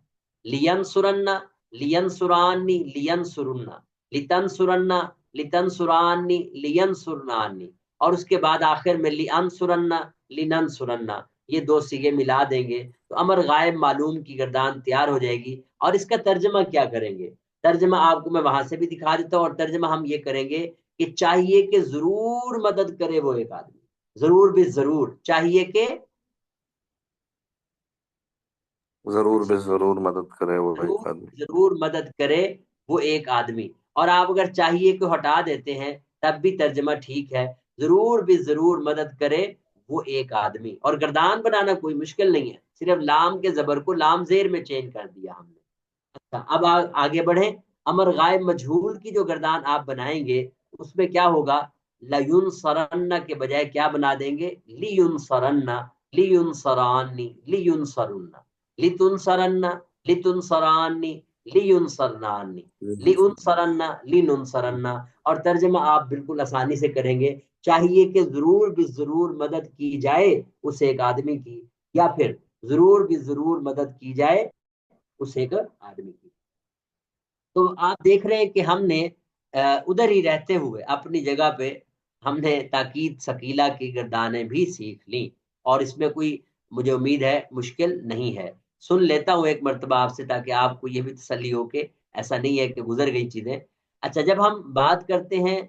Speaker 1: لینصرن، لینصرانی، لینصرن، لتنصرن، لتنصرانی لینصرنانی، اور اس کے بعد آخر میں لانصرنا لننصرنا، یہ دو صیغے ملا دیں گے تو امر غائب معلوم کی گردان تیار ہو جائے گی۔ اور اس کا ترجمہ کیا کریں گے؟ ترجمہ آپ کو میں وہاں سے بھی دکھا دیتا ہوں، اور ترجمہ ہم یہ کریں گے کہ چاہیے کہ ضرور مدد کرے وہ ایک آدمی، ضرور بھی ضرور چاہیے کہ
Speaker 6: ضرور بے ضرور مدد کرے وہ ایک آدمی،
Speaker 1: ضرور مدد کرے وہ ایک آدمی۔ اور آپ اگر چاہیے کو ہٹا دیتے ہیں تب بھی ترجمہ ٹھیک ہے، ضرور بھی ضرور مدد کرے وہ ایک آدمی۔ اور گردان بنانا کوئی مشکل نہیں ہے، صرف لام کے زبر کو لام زیر میں چینج کر دیا ہم نے۔ اچھا اب آگے بڑھیں، امر غائب مجہول کی جو گردان آپ بنائیں گے اس میں کیا ہوگا؟ لینصرن کے بجائے کیا بنا دیں گے؟ لینصرن، لینصرانی، لینصرن، لتنصرن، لتنصرانی، لینصرنانی، لینصرن، لننصرن۔ اور ترجمہ آپ بالکل آسانی سے کریں گے، چاہیے کہ ضرور بھی ضرور مدد کی جائے اس ایک آدمی کی، یا پھر ضرور بھی ضرور مدد کی جائے اس ایک آدمی کی۔ تو آپ دیکھ رہے ہیں کہ ہم نے ادھر ہی رہتے ہوئے اپنی جگہ پہ ہم نے تاکید ثقیلہ کی گردانیں بھی سیکھ لیں، اور اس میں کوئی مجھے امید ہے مشکل نہیں ہے۔ سن لیتا ہوں ایک مرتبہ آپ سے تاکہ آپ کو یہ بھی تسلی ہو کہ ایسا نہیں ہے کہ گزر گئی چیزیں۔ اچھا جب ہم بات کرتے ہیں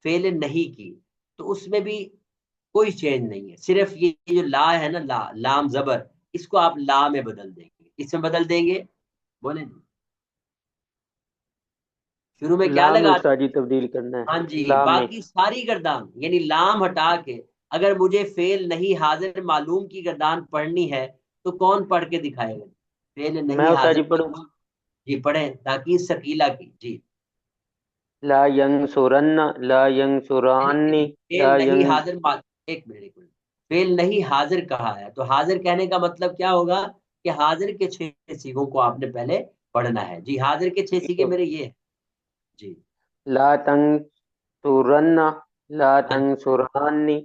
Speaker 1: فعل نہیں کی تو اس میں بھی کوئی چینج نہیں ہے، صرف یہ جو لا ہے نا، لا لام زبر، اس کو آپ لا میں بدل دیں گے۔ اس میں بدل دیں گے، بولیں جی شروع میں کیا
Speaker 3: لام
Speaker 1: لگا؟
Speaker 3: استاد جی تبدیل کرنا ہے
Speaker 1: ہاں جی،
Speaker 3: لام میں۔
Speaker 1: باقی ساری گردان یعنی لام ہٹا کے اگر مجھے فعل نہیں حاضر معلوم کی گردان پڑھنی ہے تو کون پڑھ کے دکھائے گا؟ فعل
Speaker 3: میں
Speaker 1: نہیں
Speaker 3: استاد
Speaker 1: حاضر
Speaker 3: جی پڑھوں؟
Speaker 1: معلوم، جی پڑھیں تاکید ثقیلہ کی۔ جی
Speaker 3: لا ینصرن، لا ینصرانی، لا
Speaker 1: فعل نہیں
Speaker 3: ین
Speaker 1: حاضر ایک منٹ فعل نہیں حاضر کہا ہے تو حاضر کہنے کا مطلب کیا ہوگا کہ حاضر کے 6 صیغوں کو آپ نے پہلے پڑھنا ہے۔ جی حاضر کے 6 صیغے میرے یہ ہیں۔ جی
Speaker 3: لا تنصرن، لا تنصرانی،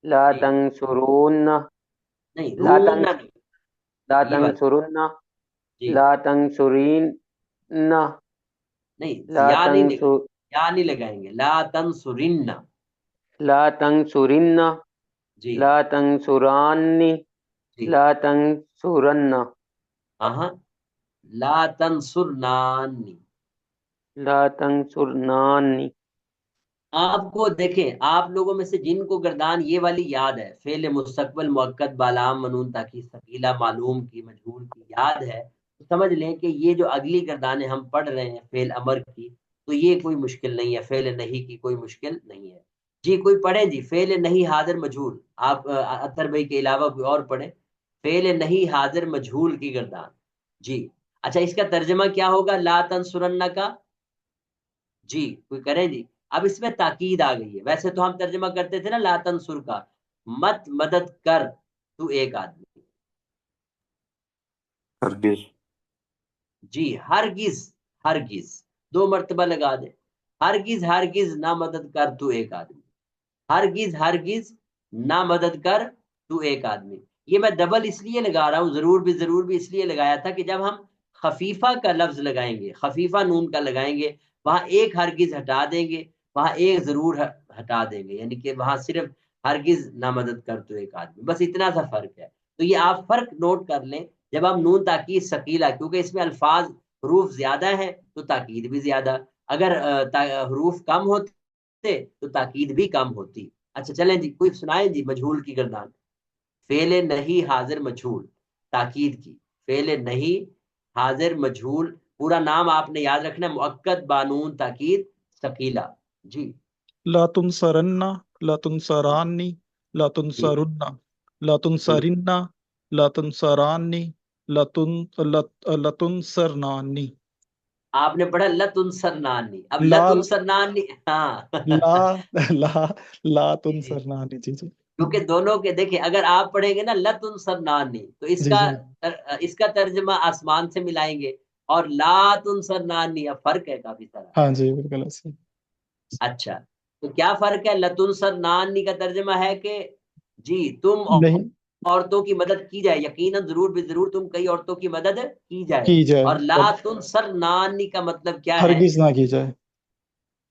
Speaker 3: لا
Speaker 1: جی
Speaker 3: تنصرون،
Speaker 1: نہیں
Speaker 3: لا
Speaker 1: رون
Speaker 3: تن
Speaker 1: نہیں،
Speaker 3: لا
Speaker 1: یہ بات
Speaker 3: تنصرن،
Speaker 1: جی
Speaker 3: لا تنصرین،
Speaker 1: نہیں،
Speaker 3: لا
Speaker 1: یا نہیں
Speaker 3: تنصر
Speaker 1: یا نہیں لگائیں گے، لا تنصرن۔
Speaker 3: لا تنصرن،
Speaker 1: جی
Speaker 3: لا تنصرانی،
Speaker 1: جی
Speaker 3: لا تنصرن،
Speaker 1: ہاں لا تنصرنانی۔
Speaker 3: لا تنصرنانی۔
Speaker 1: آپ کو دیکھیں، آپ لوگوں میں سے جن کو گردان یہ والی یاد ہے، فعل مستقبل مؤکد بالام منون تاکید ثقیلہ معلوم کی مجہول کی یاد ہے، تو سمجھ لیں کہ یہ جو اگلی گردانیں ہم پڑھ رہے ہیں فعل امر کی، تو یہ کوئی مشکل نہیں ہے، فعل نہیں کی کوئی مشکل نہیں ہے۔ جی کوئی پڑھیں جی، فعل نہیں حاضر مجہول، آپ اطہر بھائی کے علاوہ کوئی اور پڑھیں، فعل نہیں حاضر مجہول کی گردان۔ جی اچھا اس کا ترجمہ کیا ہوگا لا تنصرن کا؟ جی کوئی کریں جی۔ اب اس میں تاکید آ گئی ہے، ویسے تو ہم ترجمہ کرتے تھے نا لا تنصر کا، مت مدد کر تو ایک آدمی،
Speaker 6: ہرگز،
Speaker 1: جی ہرگز، ہرگز 2 مرتبہ لگا دے، ہرگز ہرگز نہ مدد کر تو ایک آدمی، ہرگز ہرگز نہ مدد کر تو ایک آدمی۔ یہ میں ڈبل اس لیے لگا رہا ہوں، ضرور بھی اس لیے لگایا تھا کہ جب ہم خفیفہ کا لفظ لگائیں گے، خفیفہ نون کا لگائیں گے، وہاں ایک ہرگز ہٹا دیں گے، وہاں ایک ضرور ہٹا دیں گے، یعنی کہ وہاں صرف ہرگز نہ مدد کر تو ایک آدمی، بس اتنا سا فرق ہے۔ تو یہ آپ فرق نوٹ کر لیں، جب آپ نون تاکید ثقیلہ، کیونکہ اس میں الفاظ حروف زیادہ ہیں تو تاکید بھی زیادہ، اگر حروف کم ہوتے تو تاکید بھی کم ہوتی۔ اچھا چلیں جی کوئی سنائیں جی مجہول کی گردان، فعل نہیں حاضر مجہول تاکید کی، فعل نہیں حاضر مجہول، پورا نام آپ نے یاد رکھنا ہے، مؤکد بانون تاکید ثقیلہ۔ جی
Speaker 2: لا تنصرن، لا تنصرانی، لا
Speaker 1: جی
Speaker 2: تنصرن، لا
Speaker 1: جی
Speaker 2: تنصرن، لا تنصرانی، لتنصرنانی۔
Speaker 1: آپ نے پڑھا لتنصرنانی، اب
Speaker 2: لا
Speaker 1: لتنصرنانی، ہاں
Speaker 2: لا لا لا
Speaker 1: جی جی
Speaker 2: تنصرنانی، جی جی
Speaker 1: کیونکہ دونوں کے دیکھیں، اگر آپ پڑھیں گے نا لتنصرنانی تو
Speaker 2: جی جی
Speaker 1: اس کا ترجمہ آسمان سے ملائیں گے، اور لا تنصرنانی اب فرق ہے کافی سارا۔
Speaker 2: ہاں جی بالکل ایسے۔
Speaker 1: اچھا تو کیا فرق ہے؟ لتنصرنانی کا ترجمہ ہے کہ جی تم
Speaker 2: نہیں
Speaker 1: عورتوں کی مدد کی جائے، یقیناً ضرور بھی ضرور تم کئی عورتوں کی مدد کی جائے،
Speaker 2: کی جائے،
Speaker 1: اور لا
Speaker 2: اور
Speaker 1: تنصرنانی کا مطلب کیا ہے؟
Speaker 2: ہرگز نہ کی جائے۔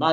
Speaker 1: نہ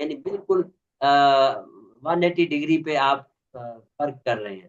Speaker 1: یعنی بالکل 180 ڈگری پہ آپ فرق کر رہے ہیں.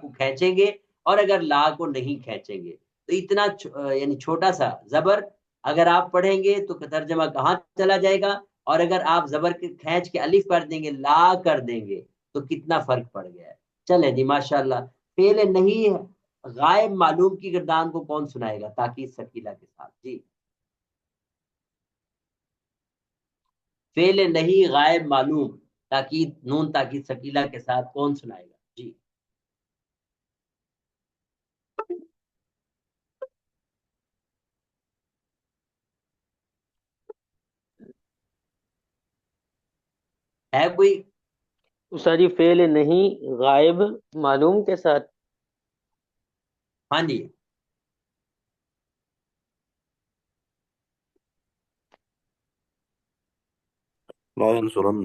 Speaker 1: کو کھینچیں گے اور اگر لا کو نہیں کھینچیں گے تو اتنا یعنی چھوٹا سا زبر اگر آپ پڑھیں گے تو ترجمہ کہاں چلا جائے گا، اور اگر آپ زبر کے کھینچ کے الف کر دیں گے، لا کر دیں گے، تو کتنا فرق پڑ گیا ہے. چلیں جی ماشاءاللہ. فعل نہیں غائب معلوم کی گردان کو کون سنائے گا تاکید ثقیلہ کے ساتھ؟ جی فعل نہیں غائب معلوم تاکید نون تاکید ثقیلہ کے ساتھ کون سنائے گا؟ جی ہے کوئی؟
Speaker 3: استاد جی فعل نہیں غائب معلوم کے ساتھ.
Speaker 1: ہاں جی
Speaker 6: لا ينصرن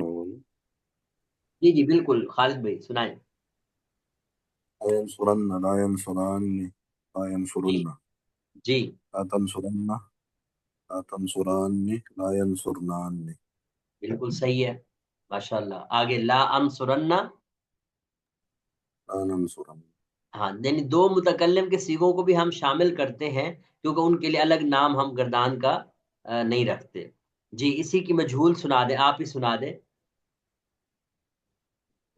Speaker 1: جی جی بالکل خالد بھائی سنائیں.
Speaker 6: لا ينصرن لا ينصران لا
Speaker 1: جی
Speaker 6: ينصرن
Speaker 1: جی
Speaker 6: لا تنصرن لا تنصران لا ينصرنان
Speaker 1: بالکل صحیح ہے ماشاءاللہ. آگے لا انصرن.
Speaker 6: لا ننصرن.
Speaker 1: ہاں یعنی دو متکلم کے صیغوں کو بھی ہم شامل کرتے ہیں کیونکہ ان کے لیے الگ نام ہم گردان کا نہیں رکھتے. جی اسی کی مجہول سنا دیں، آپ ہی سنا دیں.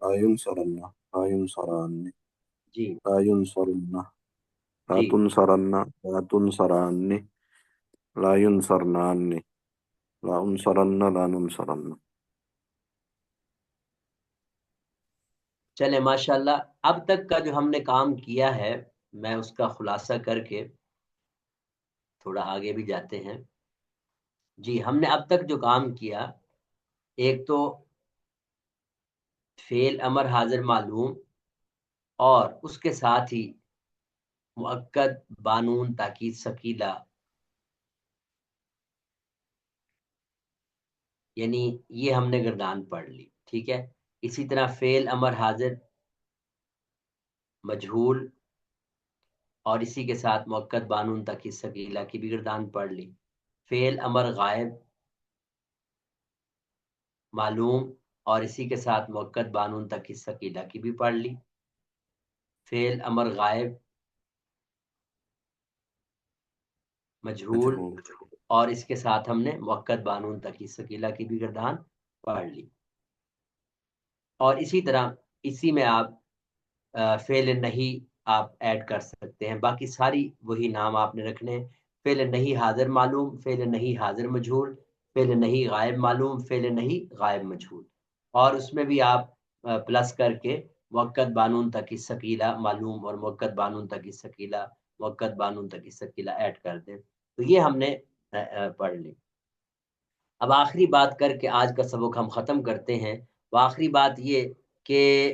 Speaker 6: لا ينصرن لا ينصران
Speaker 1: جی
Speaker 6: لا ينصرن لا
Speaker 1: جی
Speaker 6: تنصرن لا تنصران لا ينصرنان لا انصرن لا ننصرن.
Speaker 1: چلے ماشاءاللہ. اب تک کا جو ہم نے کام کیا ہے میں اس کا خلاصہ کر کے تھوڑا آگے بھی جاتے ہیں. جی ہم نے اب تک جو کام کیا، ایک تو فعل امر حاضر معلوم اور اس کے ساتھ ہی مؤکد بانون تاکید ثقیلہ، یعنی یہ ہم نے گردان پڑھ لی. ٹھیک ہے. اسی طرح فعل امر حاضر مجہول اور اسی کے ساتھ مؤکد بانون تاکید ثقیلہ کی بھی گردان پڑھ لی. فعل امر غائب معلوم اور اسی کے ساتھ مؤکد بانون تاکید ثقیلہ کی بھی پڑھ لی. فعل امر غائب مجہول اور اس کے ساتھ ہم نے مؤکد بانون تاکید ثقیلہ کی بھی گردان پڑھ لی. اور اسی طرح اسی میں آپ فعل نہیں آپ ایڈ کر سکتے ہیں. باقی ساری وہی نام آپ نے رکھنے ہیں. فعل نہیں حاضر معلوم، فعل نہیں حاضر مجہول، فعل نہیں غائب معلوم، فعل نہیں غائب مجہول. اور اس میں بھی آپ پلس کر کے مؤکد بانون تاکید ثقیلہ معلوم اور مؤکد بانون تاکید ثقیلہ مؤکد بانون تاکید ثقیلہ ایڈ کر دیں. تو یہ ہم نے پڑھ لی. اب آخری بات کر کے آج کا سبق ہم ختم کرتے ہیں. وہ آخری بات یہ کہ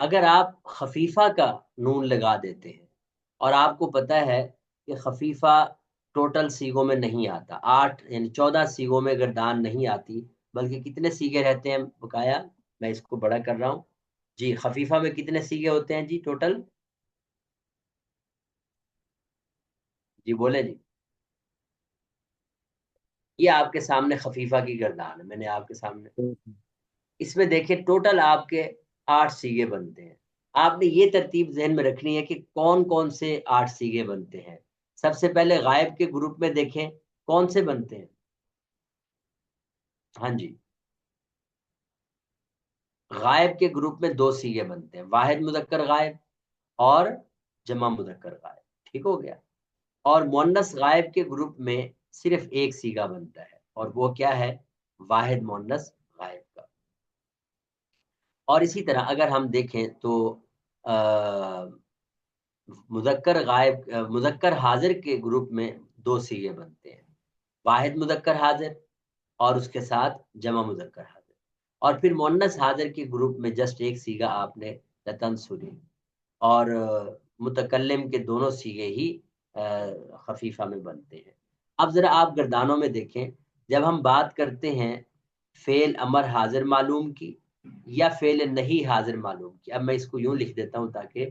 Speaker 1: اگر آپ خفیفہ کا نون لگا دیتے ہیں اور آپ کو پتہ ہے کہ خفیفہ ٹوٹل سیغوں میں نہیں آتا، 8 یعنی 14 سیغوں میں گردان نہیں آتی، بلکہ کتنے سیغے رہتے ہیں بقایا؟ میں اس کو بڑا کر رہا ہوں. جی خفیفہ میں کتنے سیغے ہوتے ہیں جی ٹوٹل؟ جی بولیں جی. یہ آپ کے سامنے خفیفہ کی گردان ہے، میں نے آپ کے سامنے اس میں دیکھیں ٹوٹل آپ کے 8 سیغے بنتے ہیں. آپ نے یہ ترتیب ذہن میں رکھنی ہے کہ کون کون سے 8 سیغے بنتے ہیں. سب سے پہلے غائب کے گروپ میں دیکھیں کون سے بنتے ہیں. ہاں جی غائب کے گروپ میں 2 سیغے بنتے ہیں، واحد مذکر غائب اور جمع مذکر غائب. ٹھیک ہو گیا. اور مؤنث غائب کے گروپ میں صرف ایک سیغہ بنتا ہے اور وہ کیا ہے؟ واحد مؤنث غائب کا. اور اسی طرح اگر ہم دیکھیں تو مذکر غائب مذکر حاضر کے گروپ میں 2 سیغے بنتے ہیں، واحد مذکر حاضر اور اس کے ساتھ جمع مذکر حاضر. اور پھر مؤنث حاضر کے گروپ میں جسٹ ایک سیغہ آپ نے تنصری، اور متکلم کے دونوں سیغے ہی خفیفہ میں بنتے ہیں. اب ذرا آپ گردانوں میں دیکھیں، جب ہم بات کرتے ہیں فعل امر حاضر معلوم کی یا فعل نہیں حاضر معلوم کی، اب میں اس کو یوں لکھ دیتا ہوں تاکہ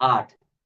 Speaker 1: 8,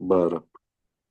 Speaker 6: 12।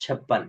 Speaker 1: 56।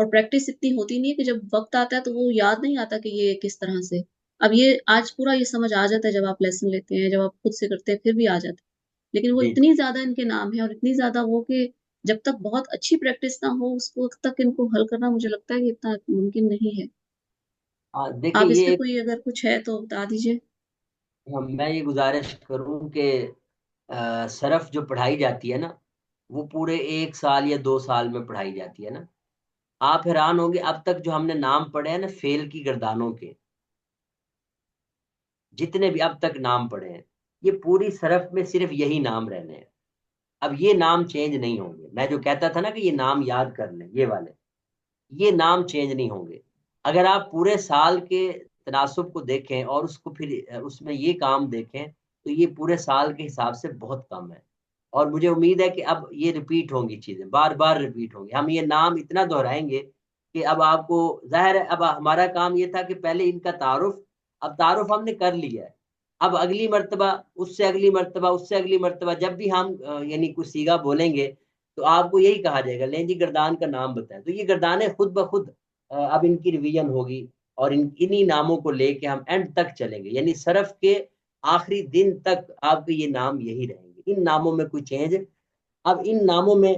Speaker 8: اور پریکٹس اتنی ہوتی نہیں ہے کہ جب وقت آتا ہے تو وہ یاد نہیں آتا کہ یہ کس طرح سے. اب یہ آج پورا یہ سمجھ آ جاتا ہے جب آپ لیسن لیتے ہیں، جب آپ خود سے کرتے ہیں پھر بھی آ جاتا ہے. لیکن وہ
Speaker 1: جی
Speaker 8: اتنی زیادہ ان کے نام ہیں اور اتنی زیادہ وہ کہ جب تک بہت اچھی پریکٹس نہ ہو اس وقت تک ان کو حل کرنا مجھے لگتا ہے کہ اتنا ممکن نہیں ہے.
Speaker 1: دیکھیں
Speaker 8: آپ اس
Speaker 1: یہ
Speaker 8: پہ
Speaker 1: ایک
Speaker 8: کوئی اگر کچھ ہے تو بتا دیجیے.
Speaker 1: میں یہ گزارش کروں کہ صرف جو پڑھائی جاتی ہے نا وہ پورے 1 سال یا 2 سال میں پڑھائی جاتی ہے نا. آپ حیران ہوں گے اب تک جو ہم نے نام پڑھے ہیں نا فیل کی گردانوں کے، جتنے بھی اب تک نام پڑھے ہیں یہ پوری صرف میں صرف یہی نام رہنے ہیں. اب یہ نام چینج نہیں ہوں گے. میں جو کہتا تھا نا کہ یہ نام یاد کر لیں، یہ والے یہ نام چینج نہیں ہوں گے. اگر آپ پورے سال کے تناسب کو دیکھیں اور اس کو پھر اس میں یہ کام دیکھیں تو یہ پورے سال کے حساب سے بہت کم ہے. اور مجھے امید ہے کہ اب یہ ریپیٹ ہوں گی، چیزیں بار بار ریپیٹ ہوں گی. ہم یہ نام اتنا دہرائیں گے کہ اب آپ کو ظاہر ہے. اب ہمارا کام یہ تھا کہ پہلے ان کا تعارف، اب تعارف ہم نے کر لیا ہے. اب اگلی مرتبہ اس سے اگلی مرتبہ اس سے اگلی مرتبہ جب بھی ہم یعنی کوئی سیگا بولیں گے تو آپ کو یہی کہا جائے گا لیں جی گردان کا نام بتائیں. تو یہ گردانیں خود بخود اب ان کی ریویژن ہوگی اور انہی ناموں کو لے کے ہم اینڈ تک چلیں گے. یعنی صرف کے آخری دن تک آپ کے یہ نام یہی رہیں گے. ان ناموں میں کوئی چینج. اب ان ناموں میں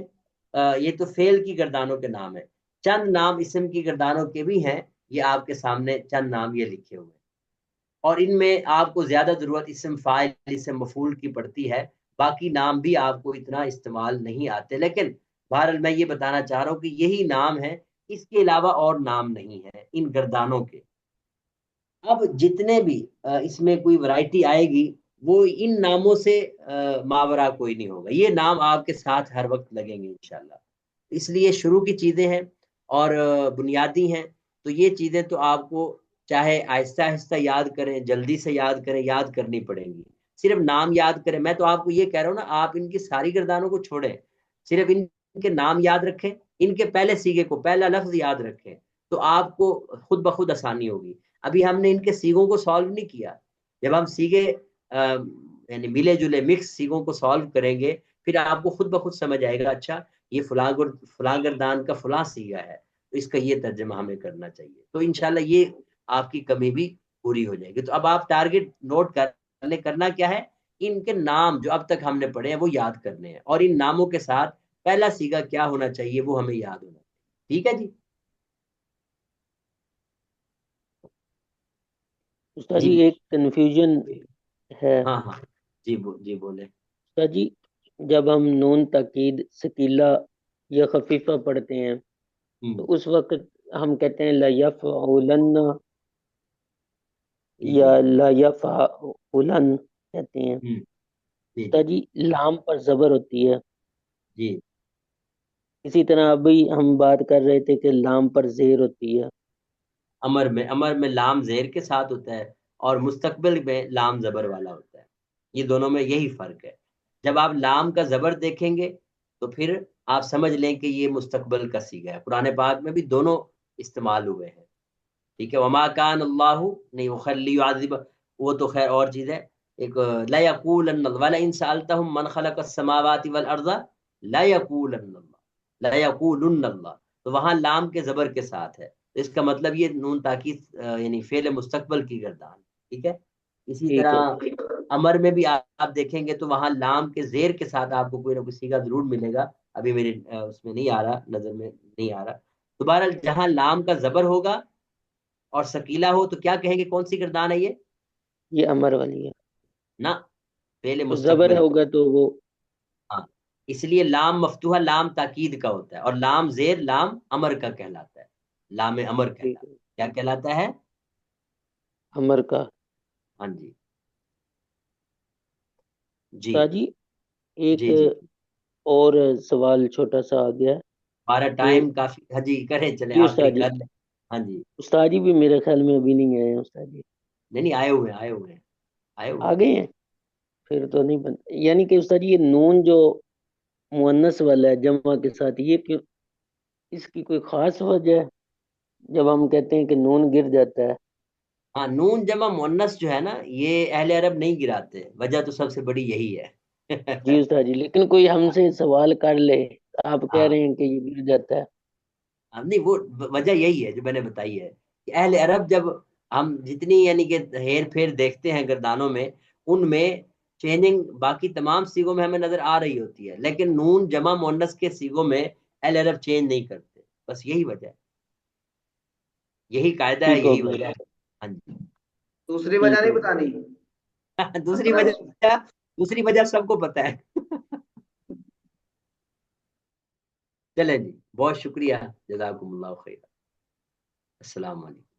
Speaker 1: یہ تو فعل کی گردانوں کے نام ہے. چند نام اسم کی گردانوں کے بھی ہیں. یہ آپ کے سامنے چند نام یہ لکھے ہوئے ہیں اور ان میں آپ کو زیادہ ضرورت اسم فاعل اسم مفعول کی پڑتی ہے. باقی نام بھی آپ کو اتنا استعمال نہیں آتے. لیکن بہرحال میں یہ بتانا چاہ رہا ہوں کہ یہی نام ہے، اس کے علاوہ اور نام نہیں ہے ان گردانوں کے. اب جتنے بھی اس میں کوئی ورائٹی آئے گی وہ ان ناموں سے ماورا کوئی نہیں ہوگا. یہ نام آپ کے ساتھ ہر وقت لگیں گے انشاءاللہ. اس لیے شروع کی چیزیں ہیں اور بنیادی ہیں، تو یہ چیزیں تو آپ کو چاہے آہستہ آہستہ یاد کریں، جلدی سے یاد کریں، یاد کرنی پڑیں گی. صرف نام یاد کریں. میں تو آپ کو یہ کہہ رہا ہوں نا، آپ ان کی ساری گردانوں کو چھوڑیں، صرف ان کے نام یاد رکھیں، ان کے پہلے سیگے کو پہلا لفظ یاد رکھیں تو آپ کو خود بخود آسانی ہوگی. ابھی ہم نے ان کے سیگوں کو سالو نہیں کیا. جب ہم سیگے یعنی ملے جلے مکس سیگوں کو سالو کریں گے پھر آپ کو خود بخود سمجھ آئے گا اچھا یہ فلاں گردان کا فلاں سیگا ہے تو اس کا یہ ترجمہ ہمیں کرنا چاہیے. تو انشاءاللہ یہ آپ کی کمی بھی پوری ہو جائے گی. تو اب آپ ٹارگٹ نوٹ کرنا کیا ہے، ان کے نام جو اب تک ہم نے پڑھے ہیں وہ یاد کرنے ہیں اور ان ناموں کے ساتھ پہلا سیگا کیا ہونا چاہیے وہ ہمیں یاد ہونا چاہیے. ٹھیک ہے جی؟
Speaker 3: استاد
Speaker 1: جی
Speaker 3: جی ایک کنفیوژن ہے.
Speaker 1: ہاں ہاں جی بولے.
Speaker 3: استاد جی جب ہم نون تاکید ثقیلہ یا خفیفہ پڑھتے ہیں تو اس وقت ہم کہتے ہیں لا یفعلن یا لا یفعلن کہتے ہیں. استاد جی لام پر زبر ہوتی ہے.
Speaker 1: جی
Speaker 3: اسی طرح ابھی ہم بات کر رہے تھے کہ لام پر زیر ہوتی ہے.
Speaker 1: امر میں لام زیر کے ساتھ ہوتا ہے اور مستقبل میں لام زبر والا ہوتا ہے. یہ دونوں میں یہی فرق ہے. جب آپ لام کا زبر دیکھیں گے تو پھر آپ سمجھ لیں کہ یہ مستقبل کا سیگا ہے. قرآن پاک میں بھی دونوں استعمال ہوئے ہیں. ٹھیک ہے. وما کان اللہ نہیں وخلی عذب وہ تو خیر اور چیز ہے. ایک لا یقولن ولئن سألتهم من خلق السماوات والارض لا یقولن اللہ لا یقولن اللہ. تو وہاں لام کے زبر کے ساتھ ہے. اس کا مطلب یہ نون تاکید یعنی فعل مستقبل کی گردان. ٹھیک ہے. اسی طرح امر میں بھی آپ دیکھیں گے تو وہاں لام کے زیر کے ساتھ آپ کو کوئی نہ کوئی سیگا ضرور ملے گا. ابھی میرے اس میں نہیں آ رہا، نظر میں نہیں آ رہا. دوبارہ جہاں لام کا زبر ہوگا اور ثقیلہ ہو تو کیا کہیں گے کون سی گردان ہے
Speaker 3: یہ امر والی ہے
Speaker 1: نا، فعل
Speaker 3: تو زبر
Speaker 1: مستقبل.
Speaker 3: ہوگا تو وہ
Speaker 1: ہاں اس لیے لام مفتوحہ لام تاکید کا ہوتا ہے اور لام زیر لام امر کا کہلاتا ہے. لام امر کہلاتا ہے. کیا کہلاتا ہے؟
Speaker 3: امر کا.
Speaker 1: ہاں جی
Speaker 3: جی ایک
Speaker 1: جی جی
Speaker 3: اور سوال چھوٹا سا آ گیا.
Speaker 1: ہمارا ٹائم کافی. ہاں جی کریں چلیں
Speaker 3: جی
Speaker 1: آخری
Speaker 3: استاد جی.
Speaker 1: کر لیں. ہاں جی
Speaker 3: استاد جی بھی میرے خیال میں ابھی نہیں آئے ہیں. استاد جی
Speaker 1: نہیں آئے ہوئے
Speaker 3: آ گئے ہیں پھر تو نہیں بنتا. یعنی کہ استاد جی یہ نون جو مؤنث والا ہے جمع کے ساتھ یہ کیوں، اس کی کوئی خاص وجہ ہے جب ہم کہتے ہیں کہ نون گر جاتا ہے؟
Speaker 1: ہاں نون جمع مؤنث جو ہے نا یہ اہل عرب نہیں گراتے. وجہ تو سب سے بڑی یہی ہے.
Speaker 3: جی استاد جی لیکن کوئی ہم سے سوال کر لے آپ کہہ
Speaker 1: ہاں
Speaker 3: رہے ہیں کہ یہ گر جاتا ہے.
Speaker 1: نہیں وہ وجہ یہی ہے جو میں نے بتائی ہے کہ اہل عرب جب ہم جتنی یعنی کہ ہیر پھیر دیکھتے ہیں گردانوں میں، ان میں چینجنگ باقی تمام سیگوں میں ہمیں نظر آ رہی ہوتی ہے، لیکن نون جمع مؤنث کے سیگوں میں اہل عرب چینج نہیں کرتے، بس یہی وجہ ہے، یہی قاعدہ ہے،
Speaker 3: ٹھیک ہو
Speaker 1: یہی وجہ
Speaker 3: گیا،
Speaker 1: ہے. ہاں جی.
Speaker 9: دوسری وجہ
Speaker 3: ٹھیک
Speaker 9: نہیں
Speaker 3: ہو
Speaker 9: بتانی.
Speaker 1: دوسری وجہ سب کو پتہ ہے. چلیں جی، بہت شکریہ، جزاکم اللہ خیر، السلام علیکم.